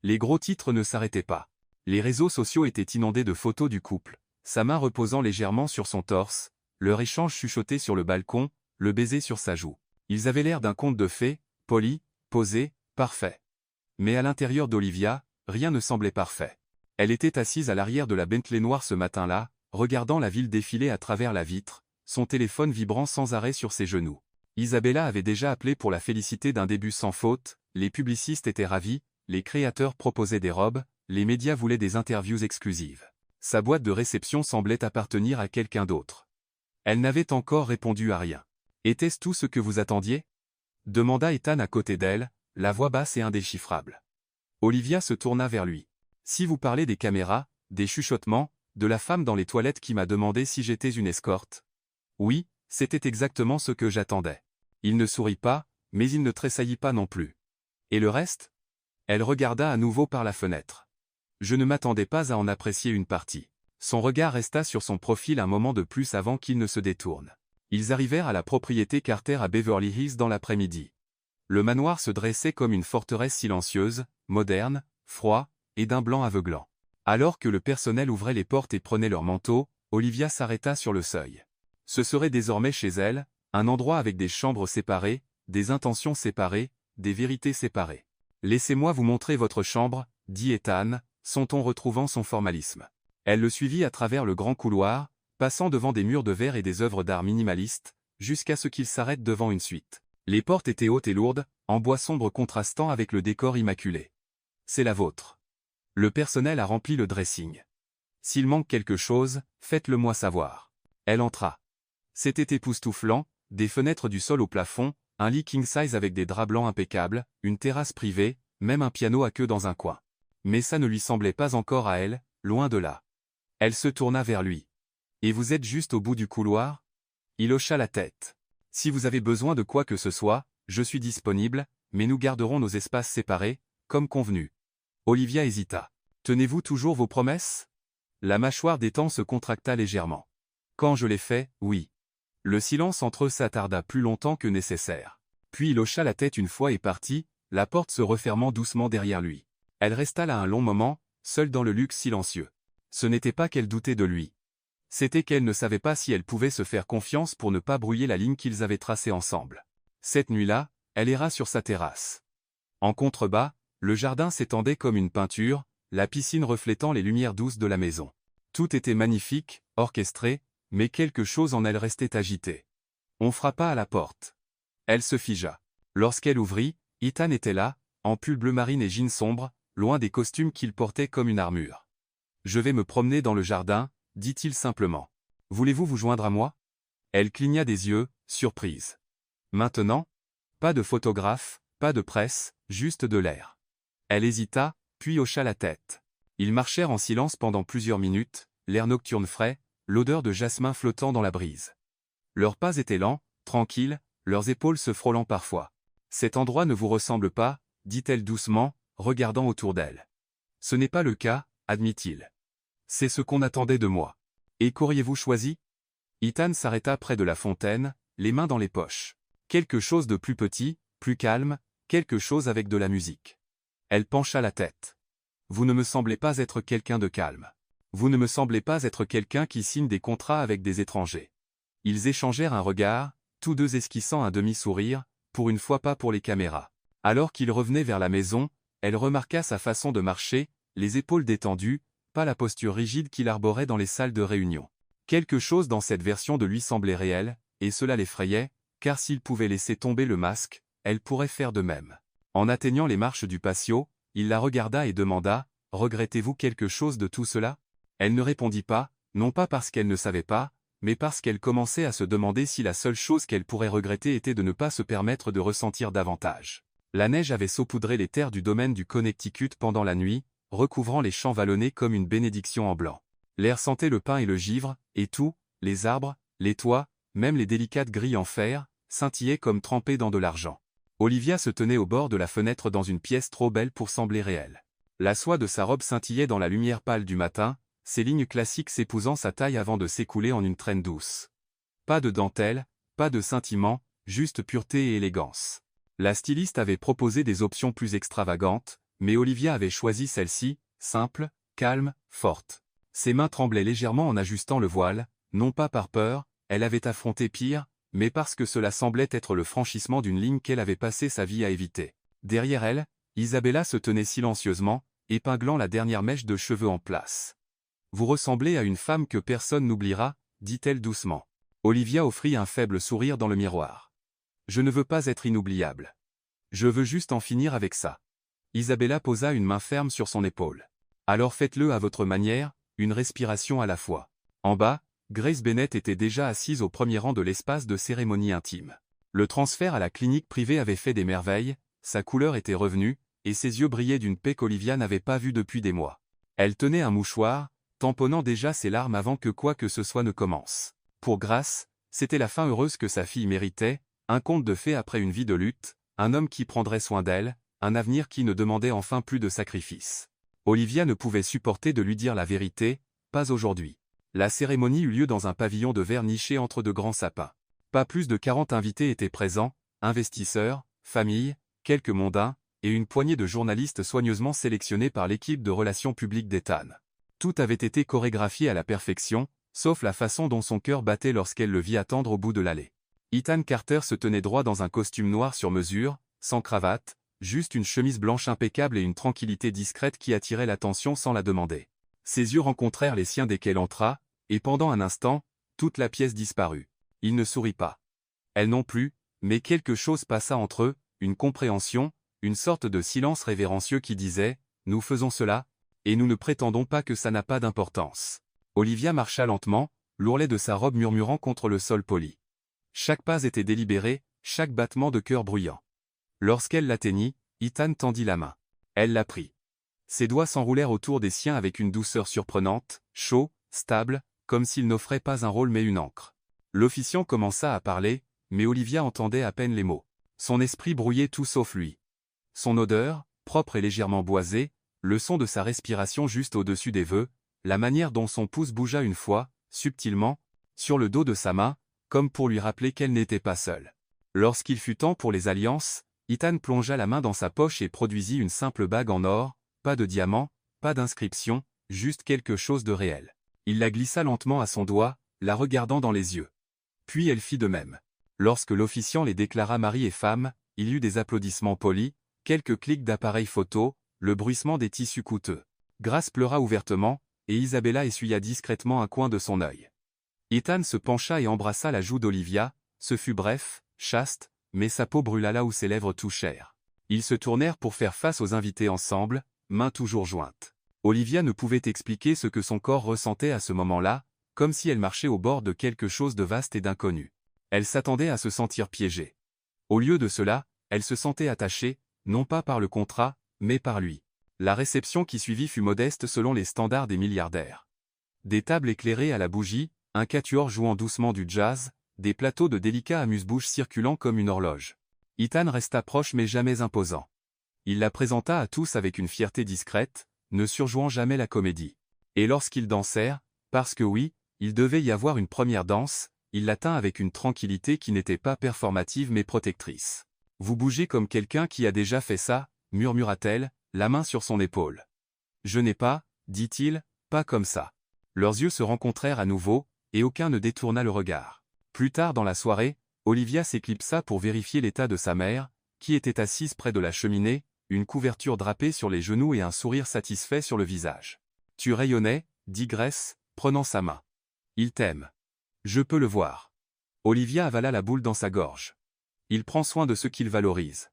Les gros titres ne s'arrêtaient pas. Les réseaux sociaux étaient inondés de photos du couple, sa main reposant légèrement sur son torse, leur échange chuchoté sur le balcon, le baiser sur sa joue. Ils avaient l'air d'un conte de fées, poli, posé, parfait. Mais à l'intérieur d'Olivia, rien ne semblait parfait. Elle était assise à l'arrière de la Bentley noire ce matin-là, regardant la ville défiler à travers la vitre, son téléphone vibrant sans arrêt sur ses genoux. Isabella avait déjà appelé pour la féliciter d'un début sans faute, les publicistes étaient ravis, les créateurs proposaient des robes, les médias voulaient des interviews exclusives. Sa boîte de réception semblait appartenir à quelqu'un d'autre. Elle n'avait encore répondu à rien. « Était-ce tout ce que vous attendiez ?» demanda Ethan à côté d'elle, la voix basse et indéchiffrable. Olivia se tourna vers lui. « Si vous parlez des caméras, des chuchotements, de la femme dans les toilettes qui m'a demandé si j'étais une escorte. » Oui, c'était exactement ce que j'attendais. Il ne sourit pas, mais il ne tressaillit pas non plus. « Et le reste ?» Elle regarda à nouveau par la fenêtre. Je ne m'attendais pas à en apprécier une partie. Son regard resta sur son profil un moment de plus avant qu'il ne se détourne. Ils arrivèrent à la propriété Carter à Beverly Hills dans l'après-midi. Le manoir se dressait comme une forteresse silencieuse, moderne, froid, et d'un blanc aveuglant. Alors que le personnel ouvrait les portes et prenait leurs manteaux, Olivia s'arrêta sur le seuil. Ce serait désormais chez elle, un endroit avec des chambres séparées, des intentions séparées, des vérités séparées. « Laissez-moi vous montrer votre chambre, » dit Ethan, son ton retrouvant son formalisme. Elle le suivit à travers le grand couloir, passant devant des murs de verre et des œuvres d'art minimalistes, jusqu'à ce qu'il s'arrête devant une suite. Les portes étaient hautes et lourdes, en bois sombre contrastant avec le décor immaculé. « C'est la vôtre. » Le personnel a rempli le dressing. « S'il manque quelque chose, faites-le moi savoir. » Elle entra. C'était époustouflant, des fenêtres du sol au plafond, un lit king size avec des draps blancs impeccables, une terrasse privée, même un piano à queue dans un coin. Mais ça ne lui semblait pas encore à elle, loin de là. Elle se tourna vers lui. « Et vous êtes juste au bout du couloir ?» Il hocha la tête. « Si vous avez besoin de quoi que ce soit, je suis disponible, mais nous garderons nos espaces séparés, comme convenu. » Olivia hésita. « Tenez-vous toujours vos promesses ?» La mâchoire d'Ethan se contracta légèrement. « Quand je l'ai fait, oui. » Le silence entre eux s'attarda plus longtemps que nécessaire. Puis il hocha la tête une fois et partit, la porte se refermant doucement derrière lui. Elle resta là un long moment, seule dans le luxe silencieux. Ce n'était pas qu'elle doutait de lui. C'était qu'elle ne savait pas si elle pouvait se faire confiance pour ne pas brouiller la ligne qu'ils avaient tracée ensemble. Cette nuit-là, elle erra sur sa terrasse. En contrebas, le jardin s'étendait comme une peinture, la piscine reflétant les lumières douces de la maison. Tout était magnifique, orchestré, mais quelque chose en elle restait agité. On frappa à la porte. Elle se figea. Lorsqu'elle ouvrit, Ethan était là, en pull bleu marine et jean sombre, loin des costumes qu'il portait comme une armure. « Je vais me promener dans le jardin, » dit-il simplement. « Voulez-vous vous joindre à moi ?» Elle cligna des yeux, surprise. « Maintenant ? Pas de photographe, pas de presse, juste de l'air. » Elle hésita, puis hocha la tête. Ils marchèrent en silence pendant plusieurs minutes, l'air nocturne frais, l'odeur de jasmin flottant dans la brise. Leurs pas étaient lents, tranquilles, leurs épaules se frôlant parfois. « Cet endroit ne vous ressemble pas, » dit-elle doucement, regardant autour d'elle. « Ce n'est pas le cas, » admit-il. « C'est ce qu'on attendait de moi. Et qu'auriez-vous choisi ?» Ethan s'arrêta près de la fontaine, les mains dans les poches. Quelque chose de plus petit, plus calme, quelque chose avec de la musique. Elle pencha la tête. « Vous ne me semblez pas être quelqu'un de calme. Vous ne me semblez pas être quelqu'un qui signe des contrats avec des étrangers. » Ils échangèrent un regard, tous deux esquissant un demi-sourire, pour une fois pas pour les caméras. Alors qu'il revenait vers la maison, elle remarqua sa façon de marcher, les épaules détendues, pas la posture rigide qu'il arborait dans les salles de réunion. Quelque chose dans cette version de lui semblait réel, et cela l'effrayait, car s'il pouvait laisser tomber le masque, elle pourrait faire de même. En atteignant les marches du patio, il la regarda et demanda « regrettez-vous quelque chose de tout cela? Elle ne répondit pas, non pas parce qu'elle ne savait pas, mais parce qu'elle commençait à se demander si la seule chose qu'elle pourrait regretter était de ne pas se permettre de ressentir davantage. La neige avait saupoudré les terres du domaine du Connecticut pendant la nuit, recouvrant les champs vallonnés comme une bénédiction en blanc. L'air sentait le pin et le givre, et tout, les arbres, les toits, même les délicates grilles en fer, scintillaient comme trempés dans de l'argent. Olivia se tenait au bord de la fenêtre dans une pièce trop belle pour sembler réelle. La soie de sa robe scintillait dans la lumière pâle du matin, ses lignes classiques s'épousant sa taille avant de s'écouler en une traîne douce. Pas de dentelle, pas de scintillement, juste pureté et élégance. La styliste avait proposé des options plus extravagantes, mais Olivia avait choisi celle-ci, simple, calme, forte. Ses mains tremblaient légèrement en ajustant le voile, non pas par peur, elle avait affronté pire, mais parce que cela semblait être le franchissement d'une ligne qu'elle avait passé sa vie à éviter. Derrière elle, Isabella se tenait silencieusement, épinglant la dernière mèche de cheveux en place. « Vous ressemblez à une femme que personne n'oubliera, » dit-elle doucement. Olivia offrit un faible sourire dans le miroir. « Je ne veux pas être inoubliable. Je veux juste en finir avec ça. » Isabella posa une main ferme sur son épaule. « Alors faites-le à votre manière, une respiration à la fois. » En bas, Grace Bennett était déjà assise au premier rang de l'espace de cérémonie intime. Le transfert à la clinique privée avait fait des merveilles, sa couleur était revenue, et ses yeux brillaient d'une paix qu'Olivia n'avait pas vue depuis des mois. Elle tenait un mouchoir, tamponnant déjà ses larmes avant que quoi que ce soit ne commence. Pour Grace, c'était la fin heureuse que sa fille méritait, un conte de fées après une vie de lutte, un homme qui prendrait soin d'elle, un avenir qui ne demandait enfin plus de sacrifices. Olivia ne pouvait supporter de lui dire la vérité, pas aujourd'hui. La cérémonie eut lieu dans un pavillon de verre niché entre de grands sapins. Pas plus de 40 invités étaient présents, investisseurs, familles, quelques mondains, et une poignée de journalistes soigneusement sélectionnés par l'équipe de relations publiques d'Ethan. Tout avait été chorégraphié à la perfection, sauf la façon dont son cœur battait lorsqu'elle le vit attendre au bout de l'allée. Ethan Carter se tenait droit dans un costume noir sur mesure, sans cravate, juste une chemise blanche impeccable et une tranquillité discrète qui attirait l'attention sans la demander. Ses yeux rencontrèrent les siens dès qu'elle entra, et pendant un instant, toute la pièce disparut. Il ne sourit pas. Elle non plus, mais quelque chose passa entre eux, une compréhension, une sorte de silence révérencieux qui disait « Nous faisons cela, et nous ne prétendons pas que ça n'a pas d'importance. » Olivia marcha lentement, l'ourlet de sa robe murmurant contre le sol poli. Chaque pas était délibéré, chaque battement de cœur bruyant. Lorsqu'elle l'atteignit, Ethan tendit la main. Elle la prit. Ses doigts s'enroulèrent autour des siens avec une douceur surprenante, chaud, stable, comme s'il n'offrait pas un rôle mais une encre. L'officiant commença à parler, mais Olivia entendait à peine les mots. Son esprit brouillait tout sauf lui. Son odeur, propre et légèrement boisée, le son de sa respiration juste au-dessus des vœux, la manière dont son pouce bougea une fois, subtilement, sur le dos de sa main, comme pour lui rappeler qu'elle n'était pas seule. Lorsqu'il fut temps pour les alliances, Ethan plongea la main dans sa poche et produisit une simple bague en or, pas de diamant, pas d'inscription, juste quelque chose de réel. Il la glissa lentement à son doigt, la regardant dans les yeux. Puis elle fit de même. Lorsque l'officiant les déclara mari et femme, il y eut des applaudissements polis, quelques clics d'appareil photo, le bruissement des tissus coûteux. Grace pleura ouvertement, et Isabella essuya discrètement un coin de son œil. Ethan se pencha et embrassa la joue d'Olivia, ce fut bref, chaste, mais sa peau brûla là où ses lèvres touchèrent. Ils se tournèrent pour faire face aux invités ensemble, mains toujours jointes. Olivia ne pouvait expliquer ce que son corps ressentait à ce moment-là, comme si elle marchait au bord de quelque chose de vaste et d'inconnu. Elle s'attendait à se sentir piégée. Au lieu de cela, elle se sentait attachée, non pas par le contrat, mais par lui. La réception qui suivit fut modeste selon les standards des milliardaires. Des tables éclairées à la bougie, un quatuor jouant doucement du jazz, des plateaux de délicats amuse-bouches circulant comme une horloge. Ethan resta proche mais jamais imposant. Il la présenta à tous avec une fierté discrète, ne surjouant jamais la comédie. Et lorsqu'ils dansèrent, parce que oui, il devait y avoir une première danse, il la tint avec une tranquillité qui n'était pas performative mais protectrice. « Vous bougez comme quelqu'un qui a déjà fait ça » murmura-t-elle, la main sur son épaule. « Je n'ai pas, dit-il, pas comme ça. » Leurs yeux se rencontrèrent à nouveau, et aucun ne détourna le regard. Plus tard dans la soirée, Olivia s'éclipsa pour vérifier l'état de sa mère, qui était assise près de la cheminée, une couverture drapée sur les genoux et un sourire satisfait sur le visage. « Tu rayonnais, » dit Grace, prenant sa main. « Il t'aime. Je peux le voir. » Olivia avala la boule dans sa gorge. « Il prend soin de ce qu'il valorise. »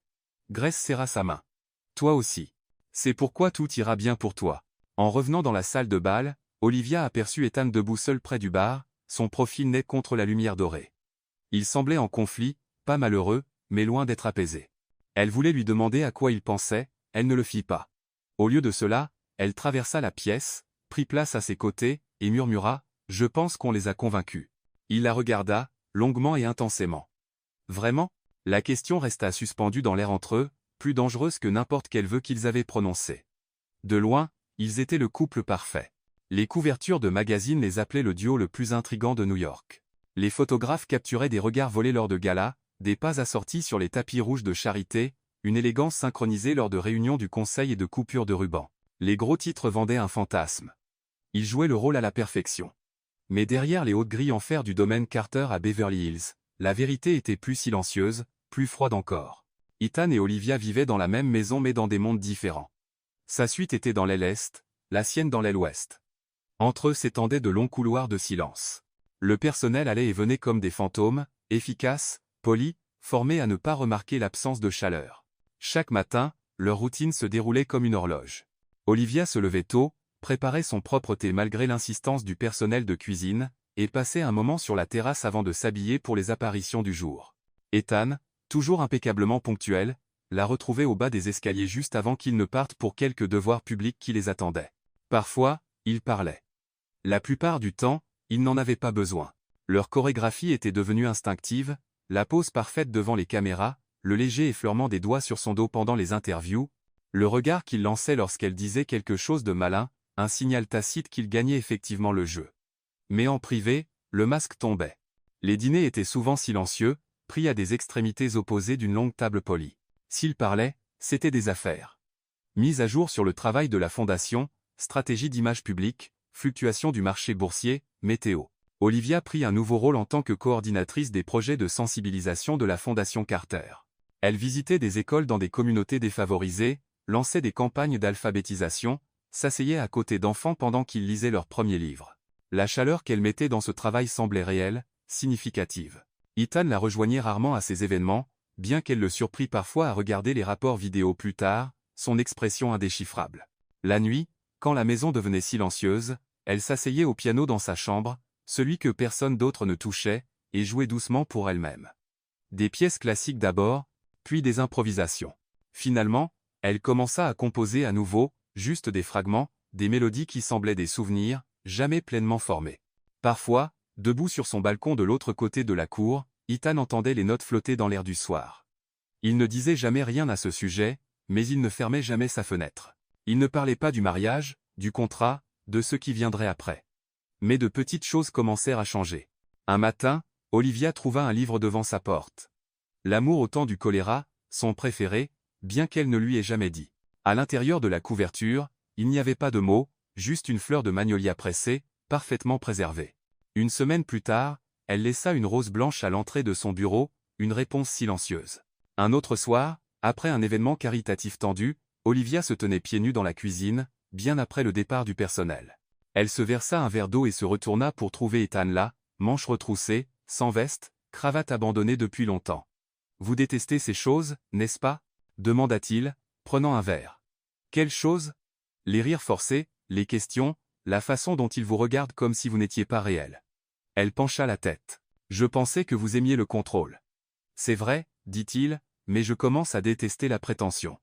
Grace serra sa main. « Toi aussi. C'est pourquoi tout ira bien pour toi. » En revenant dans la salle de bal, Olivia aperçut Ethan debout seul près du bar, son profil net contre la lumière dorée. Il semblait en conflit, pas malheureux, mais loin d'être apaisé. Elle voulait lui demander à quoi il pensait, elle ne le fit pas. Au lieu de cela, elle traversa la pièce, prit place à ses côtés, et murmura « Je pense qu'on les a convaincus ». Il la regarda, longuement et intensément. Vraiment? La question resta suspendue dans l'air entre eux, plus dangereuse que n'importe quel vœu qu'ils avaient prononcé. De loin, ils étaient le couple parfait. Les couvertures de magazines les appelaient le duo le plus intrigant de New York. Les photographes capturaient des regards volés lors de galas, des pas assortis sur les tapis rouges de charité, une élégance synchronisée lors de réunions du conseil et de coupures de ruban. Les gros titres vendaient un fantasme. Ils jouaient le rôle à la perfection. Mais derrière les hautes grilles en fer du domaine Carter à Beverly Hills, la vérité était plus silencieuse, plus froide encore. Ethan et Olivia vivaient dans la même maison mais dans des mondes différents. Sa suite était dans l'aile est, la sienne dans l'aile ouest. Entre eux s'étendaient de longs couloirs de silence. Le personnel allait et venait comme des fantômes, efficaces, polis, formés à ne pas remarquer l'absence de chaleur. Chaque matin, leur routine se déroulait comme une horloge. Olivia se levait tôt, préparait son propre thé malgré l'insistance du personnel de cuisine, et passait un moment sur la terrasse avant de s'habiller pour les apparitions du jour. Ethan, toujours impeccablement ponctuel, la retrouvait au bas des escaliers juste avant qu'ils ne partent pour quelques devoirs publics qui les attendaient. Parfois, ils parlaient. La plupart du temps, ils n'en avaient pas besoin. Leur chorégraphie était devenue instinctive, la pose parfaite devant les caméras, le léger effleurement des doigts sur son dos pendant les interviews, le regard qu'il lançait lorsqu'elle disait quelque chose de malin, un signal tacite qu'il gagnait effectivement le jeu. Mais en privé, le masque tombait. Les dîners étaient souvent silencieux, pris à des extrémités opposées d'une longue table polie. S'ils parlaient, c'était des affaires. Mise à jour sur le travail de la fondation, stratégie d'image publique, fluctuation du marché boursier, météo. Olivia prit un nouveau rôle en tant que coordinatrice des projets de sensibilisation de la Fondation Carter. Elle visitait des écoles dans des communautés défavorisées, lançait des campagnes d'alphabétisation, s'asseyait à côté d'enfants pendant qu'ils lisaient leurs premiers livres. La chaleur qu'elle mettait dans ce travail semblait réelle, significative. Ethan la rejoignait rarement à ces événements, bien qu'elle le surprit parfois à regarder les rapports vidéo plus tard, son expression indéchiffrable. La nuit, quand la maison devenait silencieuse, elle s'asseyait au piano dans sa chambre, celui que personne d'autre ne touchait, et jouait doucement pour elle-même. Des pièces classiques d'abord, puis des improvisations. Finalement, elle commença à composer à nouveau, juste des fragments, des mélodies qui semblaient des souvenirs, jamais pleinement formés. Parfois, debout sur son balcon de l'autre côté de la cour, Ethan entendait les notes flotter dans l'air du soir. Il ne disait jamais rien à ce sujet, mais il ne fermait jamais sa fenêtre. Il ne parlait pas du mariage, du contrat, de ce qui viendrait après. Mais de petites choses commencèrent à changer. Un matin, Olivia trouva un livre devant sa porte. L'amour au temps du choléra, son préféré, bien qu'elle ne lui ait jamais dit. À l'intérieur de la couverture, il n'y avait pas de mots, juste une fleur de magnolia pressée, parfaitement préservée. Une semaine plus tard, elle laissa une rose blanche à l'entrée de son bureau, une réponse silencieuse. Un autre soir, après un événement caritatif tendu, Olivia se tenait pieds nus dans la cuisine, bien après le départ du personnel. Elle se versa un verre d'eau et se retourna pour trouver Ethan là, manches retroussées, sans veste, cravate abandonnée depuis longtemps. « Vous détestez ces choses, n'est-ce pas » demanda-t-il, prenant un verre. « Quelles choses » Les rires forcés, les questions, la façon dont il vous regarde comme si vous n'étiez pas réel. Elle pencha la tête. « Je pensais que vous aimiez le contrôle. »« C'est vrai, » dit-il, « mais je commence à détester la prétention. »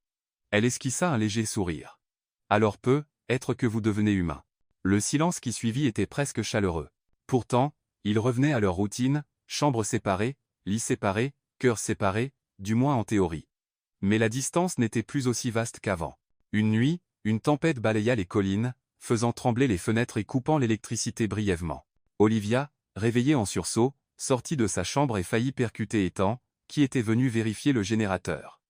Elle esquissa un léger sourire. « Alors peut-être que vous devenez humain. » Le silence qui suivit était presque chaleureux. Pourtant, ils revenaient à leur routine, chambres séparées, lits séparés, cœurs séparés, du moins en théorie. Mais la distance n'était plus aussi vaste qu'avant. Une nuit, une tempête balaya les collines, faisant trembler les fenêtres et coupant l'électricité brièvement. Olivia, réveillée en sursaut, sortit de sa chambre et faillit percuter Ethan, qui était venu vérifier le générateur.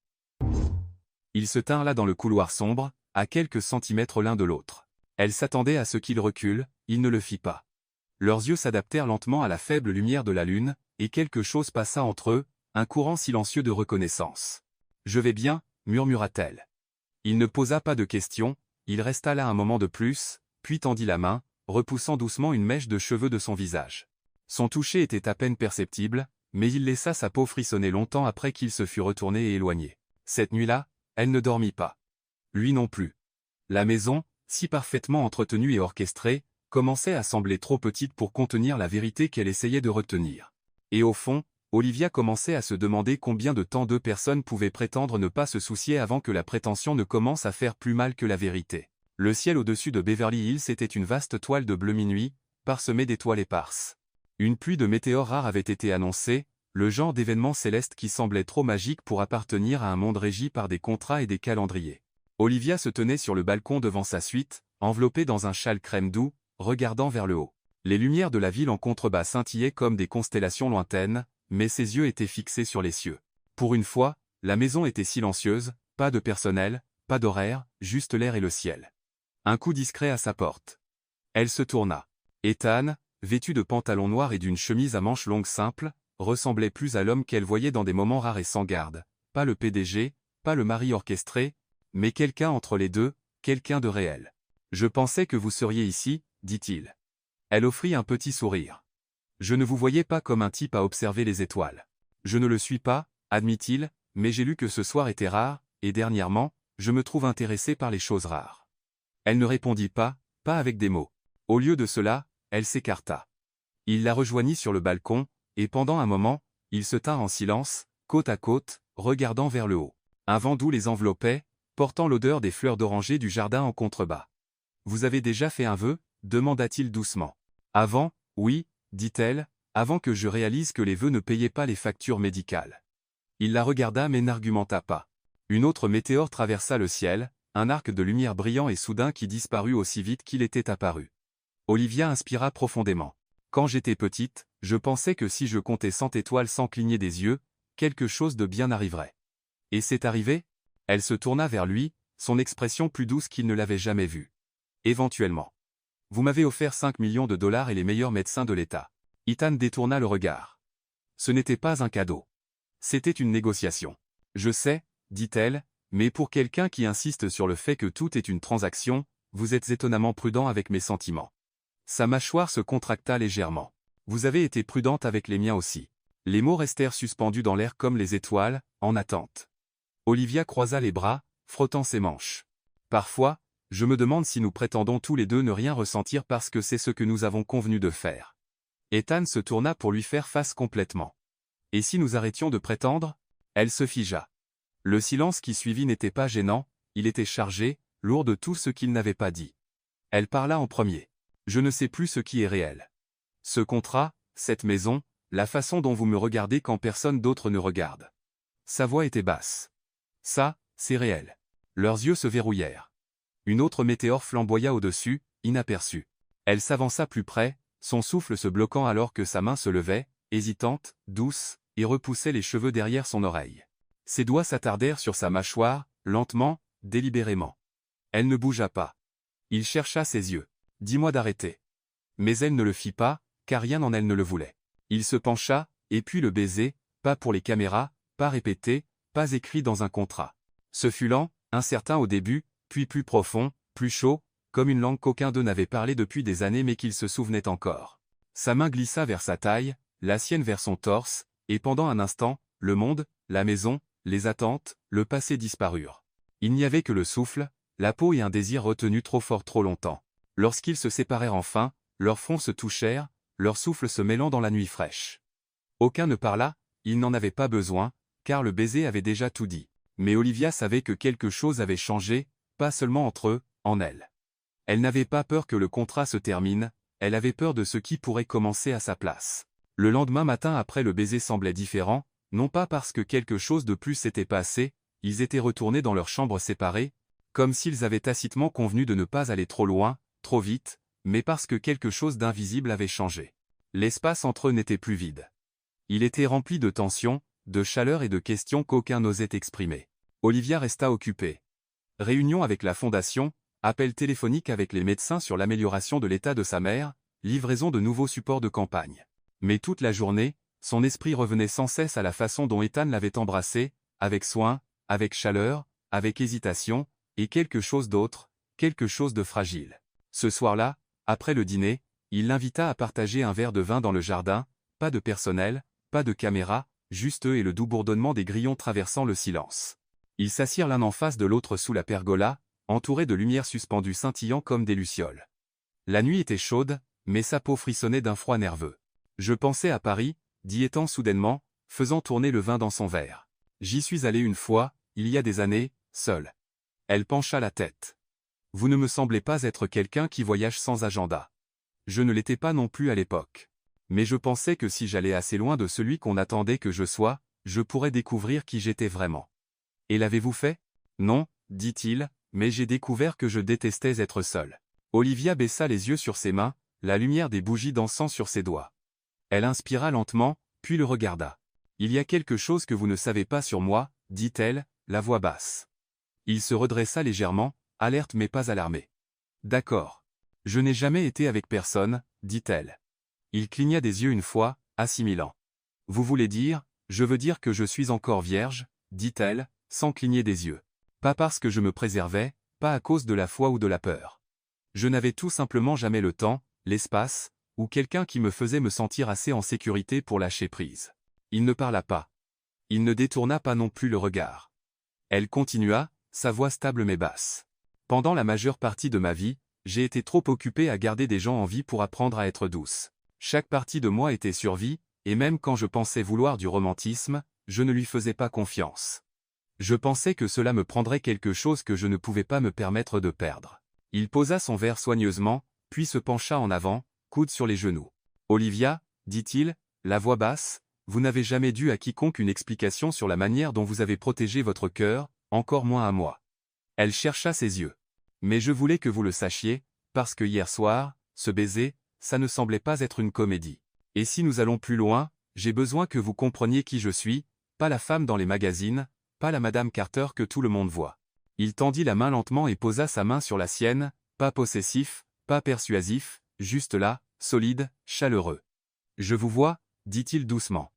Ils se tinrent là dans le couloir sombre, à quelques centimètres l'un de l'autre. Elle s'attendait à ce qu'il recule, il ne le fit pas. Leurs yeux s'adaptèrent lentement à la faible lumière de la lune, et quelque chose passa entre eux, un courant silencieux de reconnaissance. « Je vais bien » murmura-t-elle. Il ne posa pas de questions, il resta là un moment de plus, puis tendit la main, repoussant doucement une mèche de cheveux de son visage. Son toucher était à peine perceptible, mais il laissa sa peau frissonner longtemps après qu'il se fut retourné et éloigné. Cette nuit-là, elle ne dormit pas. Lui non plus. La maison, si parfaitement entretenue et orchestrée, commençait à sembler trop petite pour contenir la vérité qu'elle essayait de retenir. Et au fond, Olivia commençait à se demander combien de temps deux personnes pouvaient prétendre ne pas se soucier avant que la prétention ne commence à faire plus mal que la vérité. Le ciel au-dessus de Beverly Hills était une vaste toile de bleu minuit, parsemée d'étoiles éparses. Une pluie de météores rares avait été annoncée, le genre d'événement céleste qui semblait trop magique pour appartenir à un monde régi par des contrats et des calendriers. Olivia se tenait sur le balcon devant sa suite, enveloppée dans un châle crème doux, regardant vers le haut. Les lumières de la ville en contrebas scintillaient comme des constellations lointaines, mais ses yeux étaient fixés sur les cieux. Pour une fois, la maison était silencieuse, pas de personnel, pas d'horaire, juste l'air et le ciel. Un coup discret à sa porte. Elle se tourna. Ethan, vêtu de pantalon noir et d'une chemise à manches longues simple, ressemblait plus à l'homme qu'elle voyait dans des moments rares et sans garde, pas le PDG, pas le mari orchestré, mais quelqu'un entre les deux, quelqu'un de réel. « Je pensais que vous seriez ici, » dit-il. Elle offrit un petit sourire. « Je ne vous voyais pas comme un type à observer les étoiles. Je ne le suis pas, admit-il, mais j'ai lu que ce soir était rare, et dernièrement, je me trouve intéressé par les choses rares. » Elle ne répondit pas, pas avec des mots. Au lieu de cela, elle s'écarta. Il la rejoignit sur le balcon, et pendant un moment, ils se tinrent en silence, côte à côte, regardant vers le haut. Un vent doux les enveloppait, portant l'odeur des fleurs d'oranger du jardin en contrebas. « Vous avez déjà fait un vœu » demanda-t-il doucement. « Avant, oui, dit-elle, avant que je réalise que les vœux ne payaient pas les factures médicales. » Il la regarda mais n'argumenta pas. Une autre météore traversa le ciel, un arc de lumière brillant et soudain qui disparut aussi vite qu'il était apparu. Olivia inspira profondément. « Quand j'étais petite, je pensais que si je comptais 100 étoiles sans cligner des yeux, quelque chose de bien arriverait. Et c'est arrivé ?» Elle se tourna vers lui, son expression plus douce qu'il ne l'avait jamais vue. « Éventuellement. Vous m'avez offert 5 millions de dollars et les meilleurs médecins de l'État. » Ethan détourna le regard. Ce n'était pas un cadeau. C'était une négociation. « Je sais, » dit-elle, « mais pour quelqu'un qui insiste sur le fait que tout est une transaction, vous êtes étonnamment prudent avec mes sentiments. » Sa mâchoire se contracta légèrement. « Vous avez été prudente avec les miens aussi. » Les mots restèrent suspendus dans l'air comme les étoiles, en attente. Olivia croisa les bras, frottant ses manches. « Parfois, je me demande si nous prétendons tous les deux ne rien ressentir parce que c'est ce que nous avons convenu de faire. » Ethan se tourna pour lui faire face complètement. « Et si nous arrêtions de prétendre ?» Elle se figea. Le silence qui suivit n'était pas gênant, il était chargé, lourd de tout ce qu'il n'avait pas dit. Elle parla en premier. « Je ne sais plus ce qui est réel. Ce contrat, cette maison, la façon dont vous me regardez quand personne d'autre ne regarde. » Sa voix était basse. « Ça, c'est réel. » Leurs yeux se verrouillèrent. Une autre météore flamboya au-dessus, inaperçue. Elle s'avança plus près, son souffle se bloquant alors que sa main se levait, hésitante, douce, et repoussait les cheveux derrière son oreille. Ses doigts s'attardèrent sur sa mâchoire, lentement, délibérément. Elle ne bougea pas. Il chercha ses yeux. « Dis-moi d'arrêter. » Mais elle ne le fit pas, car rien en elle ne le voulait. Il se pencha, et puis le baiser, pas pour les caméras, pas répété, pas écrit dans un contrat. Ce fut lent, incertain au début, puis plus profond, plus chaud, comme une langue qu'aucun d'eux n'avait parlé depuis des années mais qu'il se souvenait encore. Sa main glissa vers sa taille, la sienne vers son torse, et pendant un instant, le monde, la maison, les attentes, le passé disparurent. Il n'y avait que le souffle, la peau et un désir retenu trop fort trop longtemps. Lorsqu'ils se séparèrent enfin, leurs fronts se touchèrent, leurs souffles se mêlant dans la nuit fraîche. Aucun ne parla, ils n'en avaient pas besoin, car le baiser avait déjà tout dit. Mais Olivia savait que quelque chose avait changé, pas seulement entre eux, en elle. Elle n'avait pas peur que le contrat se termine, elle avait peur de ce qui pourrait commencer à sa place. Le lendemain matin après le baiser semblait différent, non pas parce que quelque chose de plus s'était passé, ils étaient retournés dans leurs chambres séparées, comme s'ils avaient tacitement convenu de ne pas aller trop loin, trop vite, mais parce que quelque chose d'invisible avait changé. L'espace entre eux n'était plus vide. Il était rempli de tension, de chaleur et de questions qu'aucun n'osait exprimer. Olivia resta occupée. Réunion avec la fondation, appel téléphonique avec les médecins sur l'amélioration de l'état de sa mère, livraison de nouveaux supports de campagne. Mais toute la journée, son esprit revenait sans cesse à la façon dont Ethan l'avait embrassée, avec soin, avec chaleur, avec hésitation, et quelque chose d'autre, quelque chose de fragile. Ce soir-là, après le dîner, il l'invita à partager un verre de vin dans le jardin, pas de personnel, pas de caméra, juste eux et le doux bourdonnement des grillons traversant le silence. Ils s'assirent l'un en face de l'autre sous la pergola, entouré de lumières suspendues scintillant comme des lucioles. La nuit était chaude, mais sa peau frissonnait d'un froid nerveux. Je pensais à Paris, dit Ethan soudainement, faisant tourner le vin dans son verre. J'y suis allé une fois, il y a des années, seul. Elle pencha la tête. Vous ne me semblez pas être quelqu'un qui voyage sans agenda. Je ne l'étais pas non plus à l'époque. Mais je pensais que si j'allais assez loin de celui qu'on attendait que je sois, je pourrais découvrir qui j'étais vraiment. Et l'avez-vous fait? Non, dit-il, mais j'ai découvert que je détestais être seul. Olivia baissa les yeux sur ses mains, la lumière des bougies dansant sur ses doigts. Elle inspira lentement, puis le regarda. Il y a quelque chose que vous ne savez pas sur moi, dit-elle, la voix basse. Il se redressa légèrement, alerte mais pas alarmé. D'accord. Je n'ai jamais été avec personne, dit-elle. Il cligna des yeux une fois, assimilant. Vous voulez dire, je veux dire que je suis encore vierge, dit-elle, sans cligner des yeux. Pas parce que je me préservais, pas à cause de la foi ou de la peur. Je n'avais tout simplement jamais le temps, l'espace, ou quelqu'un qui me faisait me sentir assez en sécurité pour lâcher prise. Il ne parla pas. Il ne détourna pas non plus le regard. Elle continua, sa voix stable mais basse. Pendant la majeure partie de ma vie, j'ai été trop occupé à garder des gens en vie pour apprendre à être douce. Chaque partie de moi était survie, et même quand je pensais vouloir du romantisme, je ne lui faisais pas confiance. Je pensais que cela me prendrait quelque chose que je ne pouvais pas me permettre de perdre. Il posa son verre soigneusement, puis se pencha en avant, coude sur les genoux. Olivia, dit-il, la voix basse, vous n'avez jamais dû à quiconque une explication sur la manière dont vous avez protégé votre cœur, encore moins à moi. Elle chercha ses yeux. Mais je voulais que vous le sachiez, parce que hier soir, ce baiser, ça ne semblait pas être une comédie. Et si nous allons plus loin, j'ai besoin que vous compreniez qui je suis, pas la femme dans les magazines, pas la Madame Carter que tout le monde voit. Il tendit la main lentement et posa sa main sur la sienne, pas possessif, pas persuasif, juste là, solide, chaleureux. Je vous vois, dit-il doucement.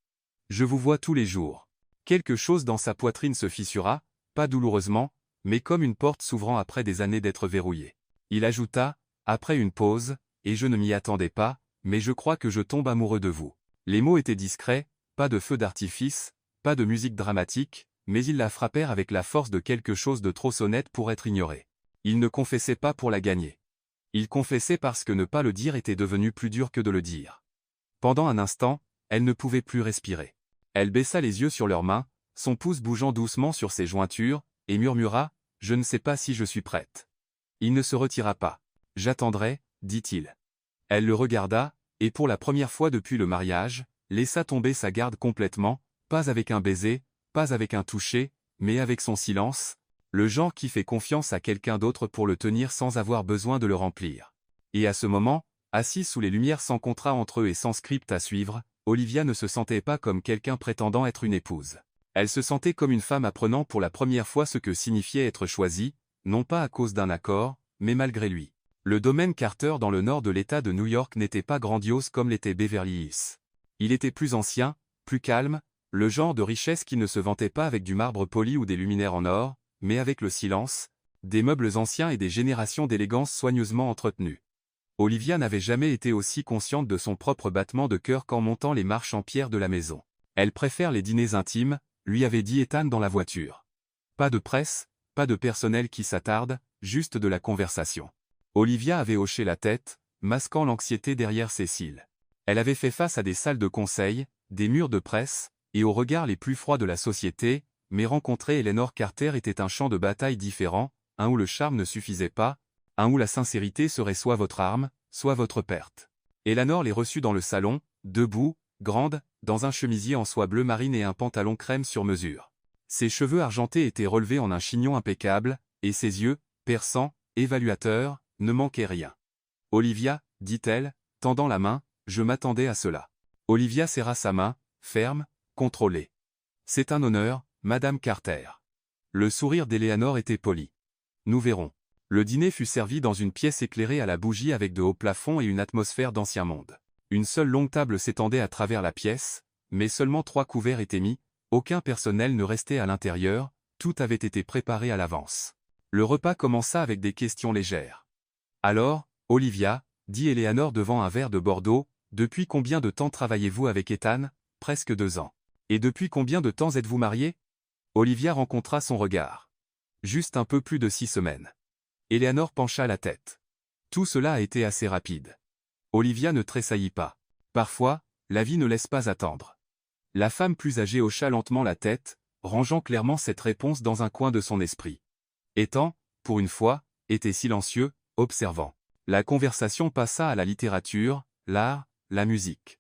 Je vous vois tous les jours. Quelque chose dans sa poitrine se fissura, pas douloureusement, mais comme une porte s'ouvrant après des années d'être verrouillée. Il ajouta, après une pause, et je ne m'y attendais pas, mais je crois que je tombe amoureux de vous. Les mots étaient discrets, pas de feu d'artifice, pas de musique dramatique, mais ils la frappèrent avec la force de quelque chose de trop sonnette pour être ignoré. Il ne confessait pas pour la gagner. Il confessait parce que ne pas le dire était devenu plus dur que de le dire. Pendant un instant, elle ne pouvait plus respirer. Elle baissa les yeux sur leurs mains, son pouce bougeant doucement sur ses jointures, et murmura, « Je ne sais pas si je suis prête. » Il ne se retira pas. « J'attendrai, » dit-il. Elle le regarda, et pour la première fois depuis le mariage, laissa tomber sa garde complètement, pas avec un baiser, pas avec un toucher, mais avec son silence, le genre qui fait confiance à quelqu'un d'autre pour le tenir sans avoir besoin de le remplir. Et à ce moment, assise sous les lumières sans contrat entre eux et sans script à suivre, Olivia ne se sentait pas comme quelqu'un prétendant être une épouse. Elle se sentait comme une femme apprenant pour la première fois ce que signifiait être choisie, non pas à cause d'un accord, mais malgré lui. Le domaine Carter dans le nord de l'État de New York n'était pas grandiose comme l'était Beverly Hills. Il était plus ancien, plus calme, le genre de richesse qui ne se vantait pas avec du marbre poli ou des luminaires en or, mais avec le silence, des meubles anciens et des générations d'élégance soigneusement entretenues. Olivia n'avait jamais été aussi consciente de son propre battement de cœur qu'en montant les marches en pierre de la maison. Elle préfère les dîners intimes, lui avait dit Ethan dans la voiture. Pas de presse, pas de personnel qui s'attarde, juste de la conversation. Olivia avait hoché la tête, masquant l'anxiété derrière ses cils. Elle avait fait face à des salles de conseil, des murs de presse, et aux regards les plus froids de la société, mais rencontrer Eleanor Carter était un champ de bataille différent, un où le charme ne suffisait pas, un où la sincérité serait soit votre arme, soit votre perte. Eleanor les reçut dans le salon, debout, grande, dans un chemisier en soie bleu marine et un pantalon crème sur mesure. Ses cheveux argentés étaient relevés en un chignon impeccable, et ses yeux, perçants, évaluateurs, ne manquaient rien. « Olivia, dit-elle, tendant la main, je m'attendais à cela. » Olivia serra sa main, ferme, contrôlée. « C'est un honneur, Madame Carter. » Le sourire d'Eleanor était poli. « Nous verrons. » Le dîner fut servi dans une pièce éclairée à la bougie avec de hauts plafonds et une atmosphère d'ancien monde. Une seule longue table s'étendait à travers la pièce, mais seulement 3 couverts étaient mis, aucun personnel ne restait à l'intérieur, tout avait été préparé à l'avance. Le repas commença avec des questions légères. « Alors, Olivia, dit Eleanor devant un verre de Bordeaux, depuis combien de temps travaillez-vous avec Ethan? Presque 2 ans. Et depuis combien de temps êtes-vous mariés? » Olivia rencontra son regard. Juste un peu plus de 6 semaines. Eleanor pencha la tête. Tout cela a été assez rapide. Olivia ne tressaillit pas. Parfois, la vie ne laisse pas attendre. La femme plus âgée hocha lentement la tête, rangeant clairement cette réponse dans un coin de son esprit. Ethan, pour une fois, était silencieux, observant. La conversation passa à la littérature, l'art, la musique.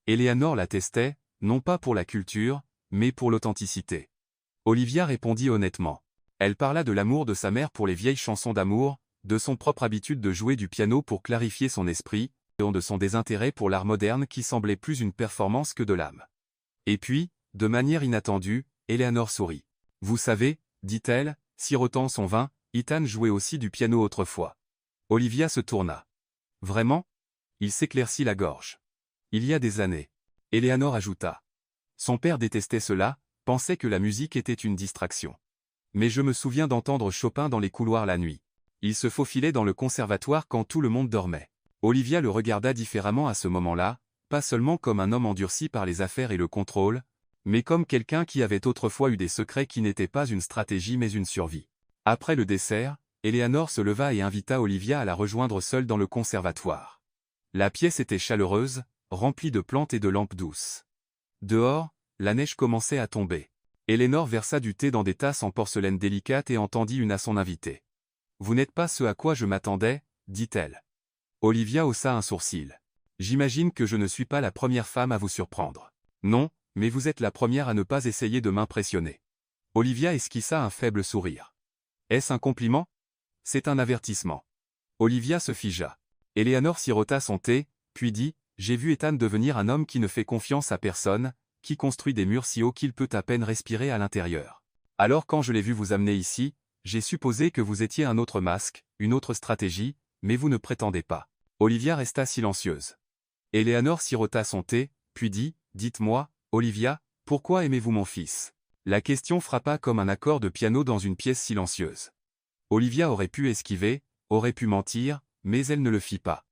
Eleanor l'attestait, non pas pour la culture, mais pour l'authenticité. Olivia répondit honnêtement. Elle parla de l'amour de sa mère pour les vieilles chansons d'amour, de son propre habitude de jouer du piano pour clarifier son esprit, et de son désintérêt pour l'art moderne qui semblait plus une performance que de l'âme. Et puis, de manière inattendue, Eleanor sourit. « Vous savez, dit-elle, sirotant son vin, Ethan jouait aussi du piano autrefois. » Olivia se tourna. « Vraiment ?» Il s'éclaircit la gorge. « Il y a des années. » Eleanor ajouta. Son père détestait cela, pensait que la musique était une distraction. Mais je me souviens d'entendre Chopin dans les couloirs la nuit. Il se faufilait dans le conservatoire quand tout le monde dormait. Olivia le regarda différemment à ce moment-là, pas seulement comme un homme endurci par les affaires et le contrôle, mais comme quelqu'un qui avait autrefois eu des secrets qui n'étaient pas une stratégie mais une survie. Après le dessert, Eleanor se leva et invita Olivia à la rejoindre seule dans le conservatoire. La pièce était chaleureuse, remplie de plantes et de lampes douces. Dehors, la neige commençait à tomber. Eleanor versa du thé dans des tasses en porcelaine délicate et en tendit une à son invité. « Vous n'êtes pas ce à quoi je m'attendais, » dit-elle. Olivia haussa un sourcil. « J'imagine que je ne suis pas la première femme à vous surprendre. »« Non, mais vous êtes la première à ne pas essayer de m'impressionner. » Olivia esquissa un faible sourire. « Est-ce un compliment ? » ?»« C'est un avertissement. » Olivia se figea. Eleanor sirota son thé, puis dit « J'ai vu Ethan devenir un homme qui ne fait confiance à personne, qui construit des murs si hauts qu'il peut à peine respirer à l'intérieur. Alors quand je l'ai vu vous amener ici, j'ai supposé que vous étiez un autre masque, une autre stratégie, mais vous ne prétendez pas. » Olivia resta silencieuse. Eleanor sirota son thé, puis dit « Dites-moi, Olivia, pourquoi aimez-vous mon fils ?» La question frappa comme un accord de piano dans une pièce silencieuse. Olivia aurait pu esquiver, aurait pu mentir, mais elle ne le fit pas.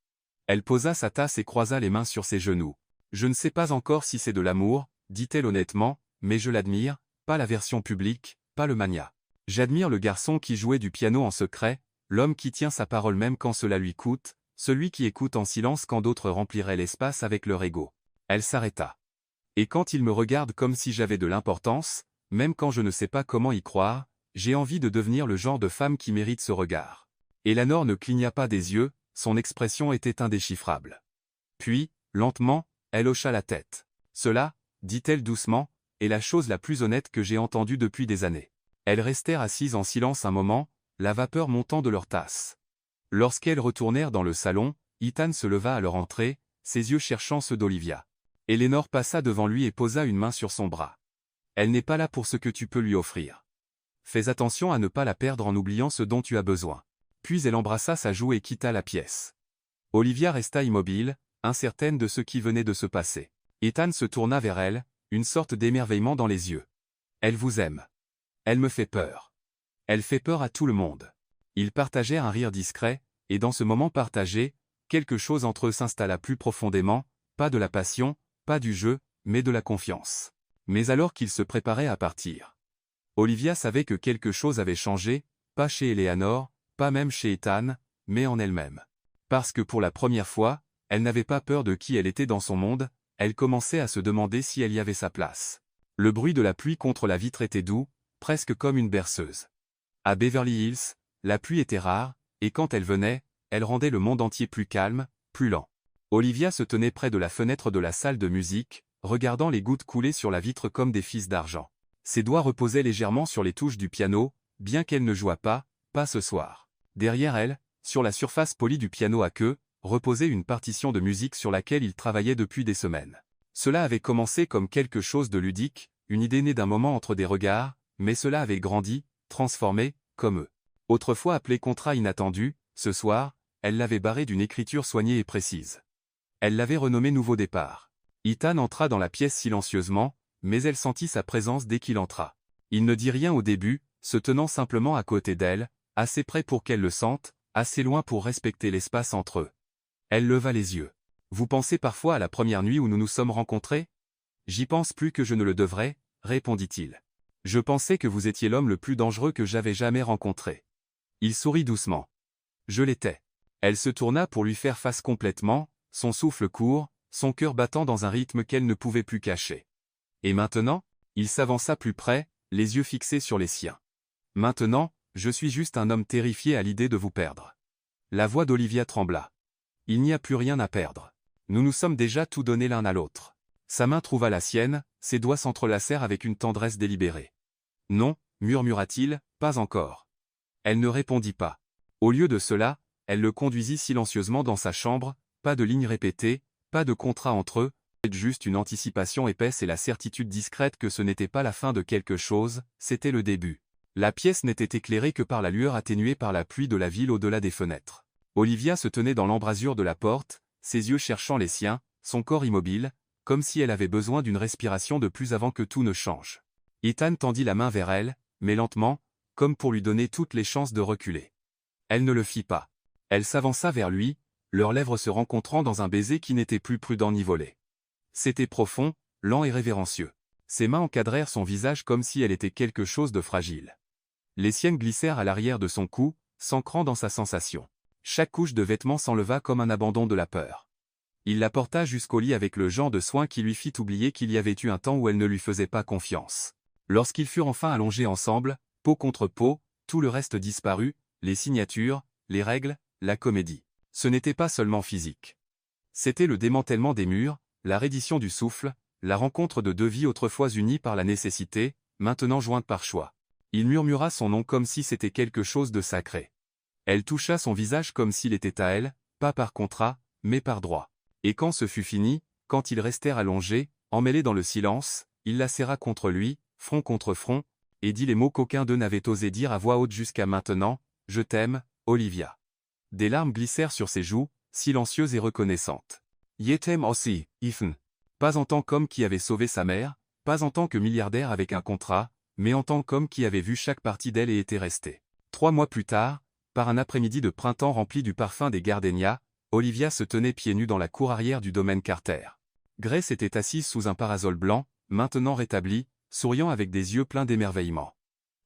Elle posa sa tasse et croisa les mains sur ses genoux. « Je ne sais pas encore si c'est de l'amour, dit-elle honnêtement, mais je l'admire, pas la version publique, pas le mania. J'admire le garçon qui jouait du piano en secret, l'homme qui tient sa parole même quand cela lui coûte, celui qui écoute en silence quand d'autres rempliraient l'espace avec leur ego. » Elle s'arrêta. « Et quand il me regarde comme si j'avais de l'importance, même quand je ne sais pas comment y croire, j'ai envie de devenir le genre de femme qui mérite ce regard. » Eleanor ne cligna pas des yeux, son expression était indéchiffrable. Puis, lentement, elle hocha la tête. « Cela, dit-elle doucement, est la chose la plus honnête que j'ai entendue depuis des années. » Elles restèrent assises en silence un moment, la vapeur montant de leur tasse. Lorsqu'elles retournèrent dans le salon, Ethan se leva à leur entrée, ses yeux cherchant ceux d'Olivia. Eleanor passa devant lui et posa une main sur son bras. « Elle n'est pas là pour ce que tu peux lui offrir. Fais attention à ne pas la perdre en oubliant ce dont tu as besoin. » Puis elle embrassa sa joue et quitta la pièce. Olivia resta immobile, incertaine de ce qui venait de se passer. Ethan se tourna vers elle, une sorte d'émerveillement dans les yeux. « Elle vous aime. Elle me fait peur. Elle fait peur à tout le monde. » Ils partagèrent un rire discret, et dans ce moment partagé, quelque chose entre eux s'installa plus profondément, pas de la passion, pas du jeu, mais de la confiance. Mais alors qu'ils se préparaient à partir, Olivia savait que quelque chose avait changé, pas chez Eleanor, pas même chez Ethan, mais en elle-même. Parce que pour la première fois, elle n'avait pas peur de qui elle était dans son monde, elle commençait à se demander si elle y avait sa place. Le bruit de la pluie contre la vitre était doux, presque comme une berceuse. À Beverly Hills, la pluie était rare, et quand elle venait, elle rendait le monde entier plus calme, plus lent. Olivia se tenait près de la fenêtre de la salle de musique, regardant les gouttes couler sur la vitre comme des fils d'argent. Ses doigts reposaient légèrement sur les touches du piano, bien qu'elle ne jouât pas ce soir. Derrière elle, sur la surface polie du piano à queue, reposait une partition de musique sur laquelle il travaillait depuis des semaines. Cela avait commencé comme quelque chose de ludique, une idée née d'un moment entre des regards, mais cela avait grandi, transformé, comme eux. Autrefois appelé contrat inattendu, ce soir, elle l'avait barré d'une écriture soignée et précise. Elle l'avait renommé Nouveau départ. Ethan entra dans la pièce silencieusement, mais elle sentit sa présence dès qu'il entra. Il ne dit rien au début, se tenant simplement à côté d'elle, assez près pour qu'elle le sente, assez loin pour respecter l'espace entre eux. Elle leva les yeux. « Vous pensez parfois à la première nuit où nous nous sommes rencontrés ? » « J'y pense plus que je ne le devrais, » répondit-il. « Je pensais que vous étiez l'homme le plus dangereux que j'avais jamais rencontré. » Il sourit doucement. Je l'étais. Elle se tourna pour lui faire face complètement, son souffle court, son cœur battant dans un rythme qu'elle ne pouvait plus cacher. Et maintenant? Il s'avança plus près, les yeux fixés sur les siens. Maintenant, je suis juste un homme terrifié à l'idée de vous perdre. La voix d'Olivia trembla. Il n'y a plus rien à perdre. Nous nous sommes déjà tout donné l'un à l'autre. Sa main trouva la sienne, ses doigts s'entrelacèrent avec une tendresse délibérée. Non, murmura-t-il, pas encore. Elle ne répondit pas. Au lieu de cela, elle le conduisit silencieusement dans sa chambre, pas de lignes répétées, pas de contrat entre eux, juste une anticipation épaisse et la certitude discrète que ce n'était pas la fin de quelque chose, c'était le début. La pièce n'était éclairée que par la lueur atténuée par la pluie de la ville au-delà des fenêtres. Olivia se tenait dans l'embrasure de la porte, ses yeux cherchant les siens, son corps immobile, comme si elle avait besoin d'une respiration de plus avant que tout ne change. Ethan tendit la main vers elle, mais lentement, comme pour lui donner toutes les chances de reculer. Elle ne le fit pas. Elle s'avança vers lui, leurs lèvres se rencontrant dans un baiser qui n'était plus prudent ni volé. C'était profond, lent et révérencieux. Ses mains encadrèrent son visage comme si elle était quelque chose de fragile. Les siennes glissèrent à l'arrière de son cou, s'ancrant dans sa sensation. Chaque couche de vêtements s'enleva comme un abandon de la peur. Il la porta jusqu'au lit avec le genre de soin qui lui fit oublier qu'il y avait eu un temps où elle ne lui faisait pas confiance. Lorsqu'ils furent enfin allongés ensemble, peau contre peau, tout le reste disparut, les signatures, les règles, la comédie. Ce n'était pas seulement physique. C'était le démantèlement des murs, la reddition du souffle, la rencontre de deux vies autrefois unies par la nécessité, maintenant jointes par choix. Il murmura son nom comme si c'était quelque chose de sacré. Elle toucha son visage comme s'il était à elle, pas par contrat, mais par droit. Et quand ce fut fini, quand ils restèrent allongés, emmêlés dans le silence, il la serra contre lui, front contre front, et dit les mots qu'aucun d'eux n'avait osé dire à voix haute jusqu'à maintenant, « Je t'aime, Olivia ». Des larmes glissèrent sur ses joues, silencieuses et reconnaissantes. « Je t'aime aussi, Ethan ». Pas en tant qu'homme qui avait sauvé sa mère, pas en tant que milliardaire avec un contrat, mais en tant qu'homme qui avait vu chaque partie d'elle et était resté. 3 mois plus tard, par un après-midi de printemps rempli du parfum des gardénias, Olivia se tenait pieds nus dans la cour arrière du domaine Carter. Grace était assise sous un parasol blanc, maintenant rétabli, souriant avec des yeux pleins d'émerveillement.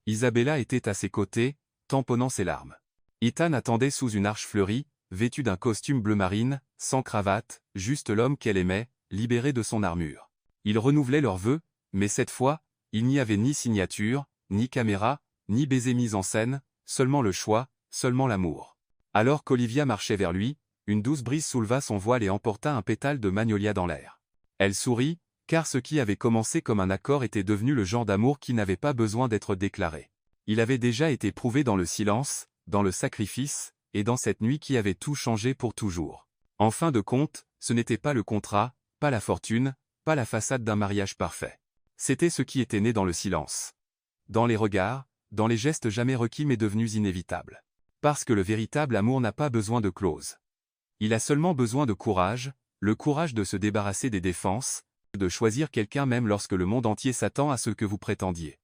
Isabella était à ses côtés, tamponnant ses larmes. Ethan attendait sous une arche fleurie, vêtu d'un costume bleu marine, sans cravate, juste l'homme qu'elle aimait, libéré de son armure. Ils renouvelaient leurs vœux, mais cette fois, il n'y avait ni signature, ni caméra, ni baiser mis en scène, seulement le choix, seulement l'amour. Alors qu'Olivia marchait vers lui, une douce brise souleva son voile et emporta un pétale de magnolia dans l'air. Elle sourit, car ce qui avait commencé comme un accord était devenu le genre d'amour qui n'avait pas besoin d'être déclaré. Il avait déjà été prouvé dans le silence, dans le sacrifice, et dans cette nuit qui avait tout changé pour toujours. En fin de compte, ce n'était pas le contrat, pas la fortune, pas la façade d'un mariage parfait. C'était ce qui était né dans le silence. Dans les regards, dans les gestes jamais requis mais devenus inévitables. Parce que le véritable amour n'a pas besoin de clause. Il a seulement besoin de courage, le courage de se débarrasser des défenses, de choisir quelqu'un même lorsque le monde entier s'attend à ce que vous prétendiez.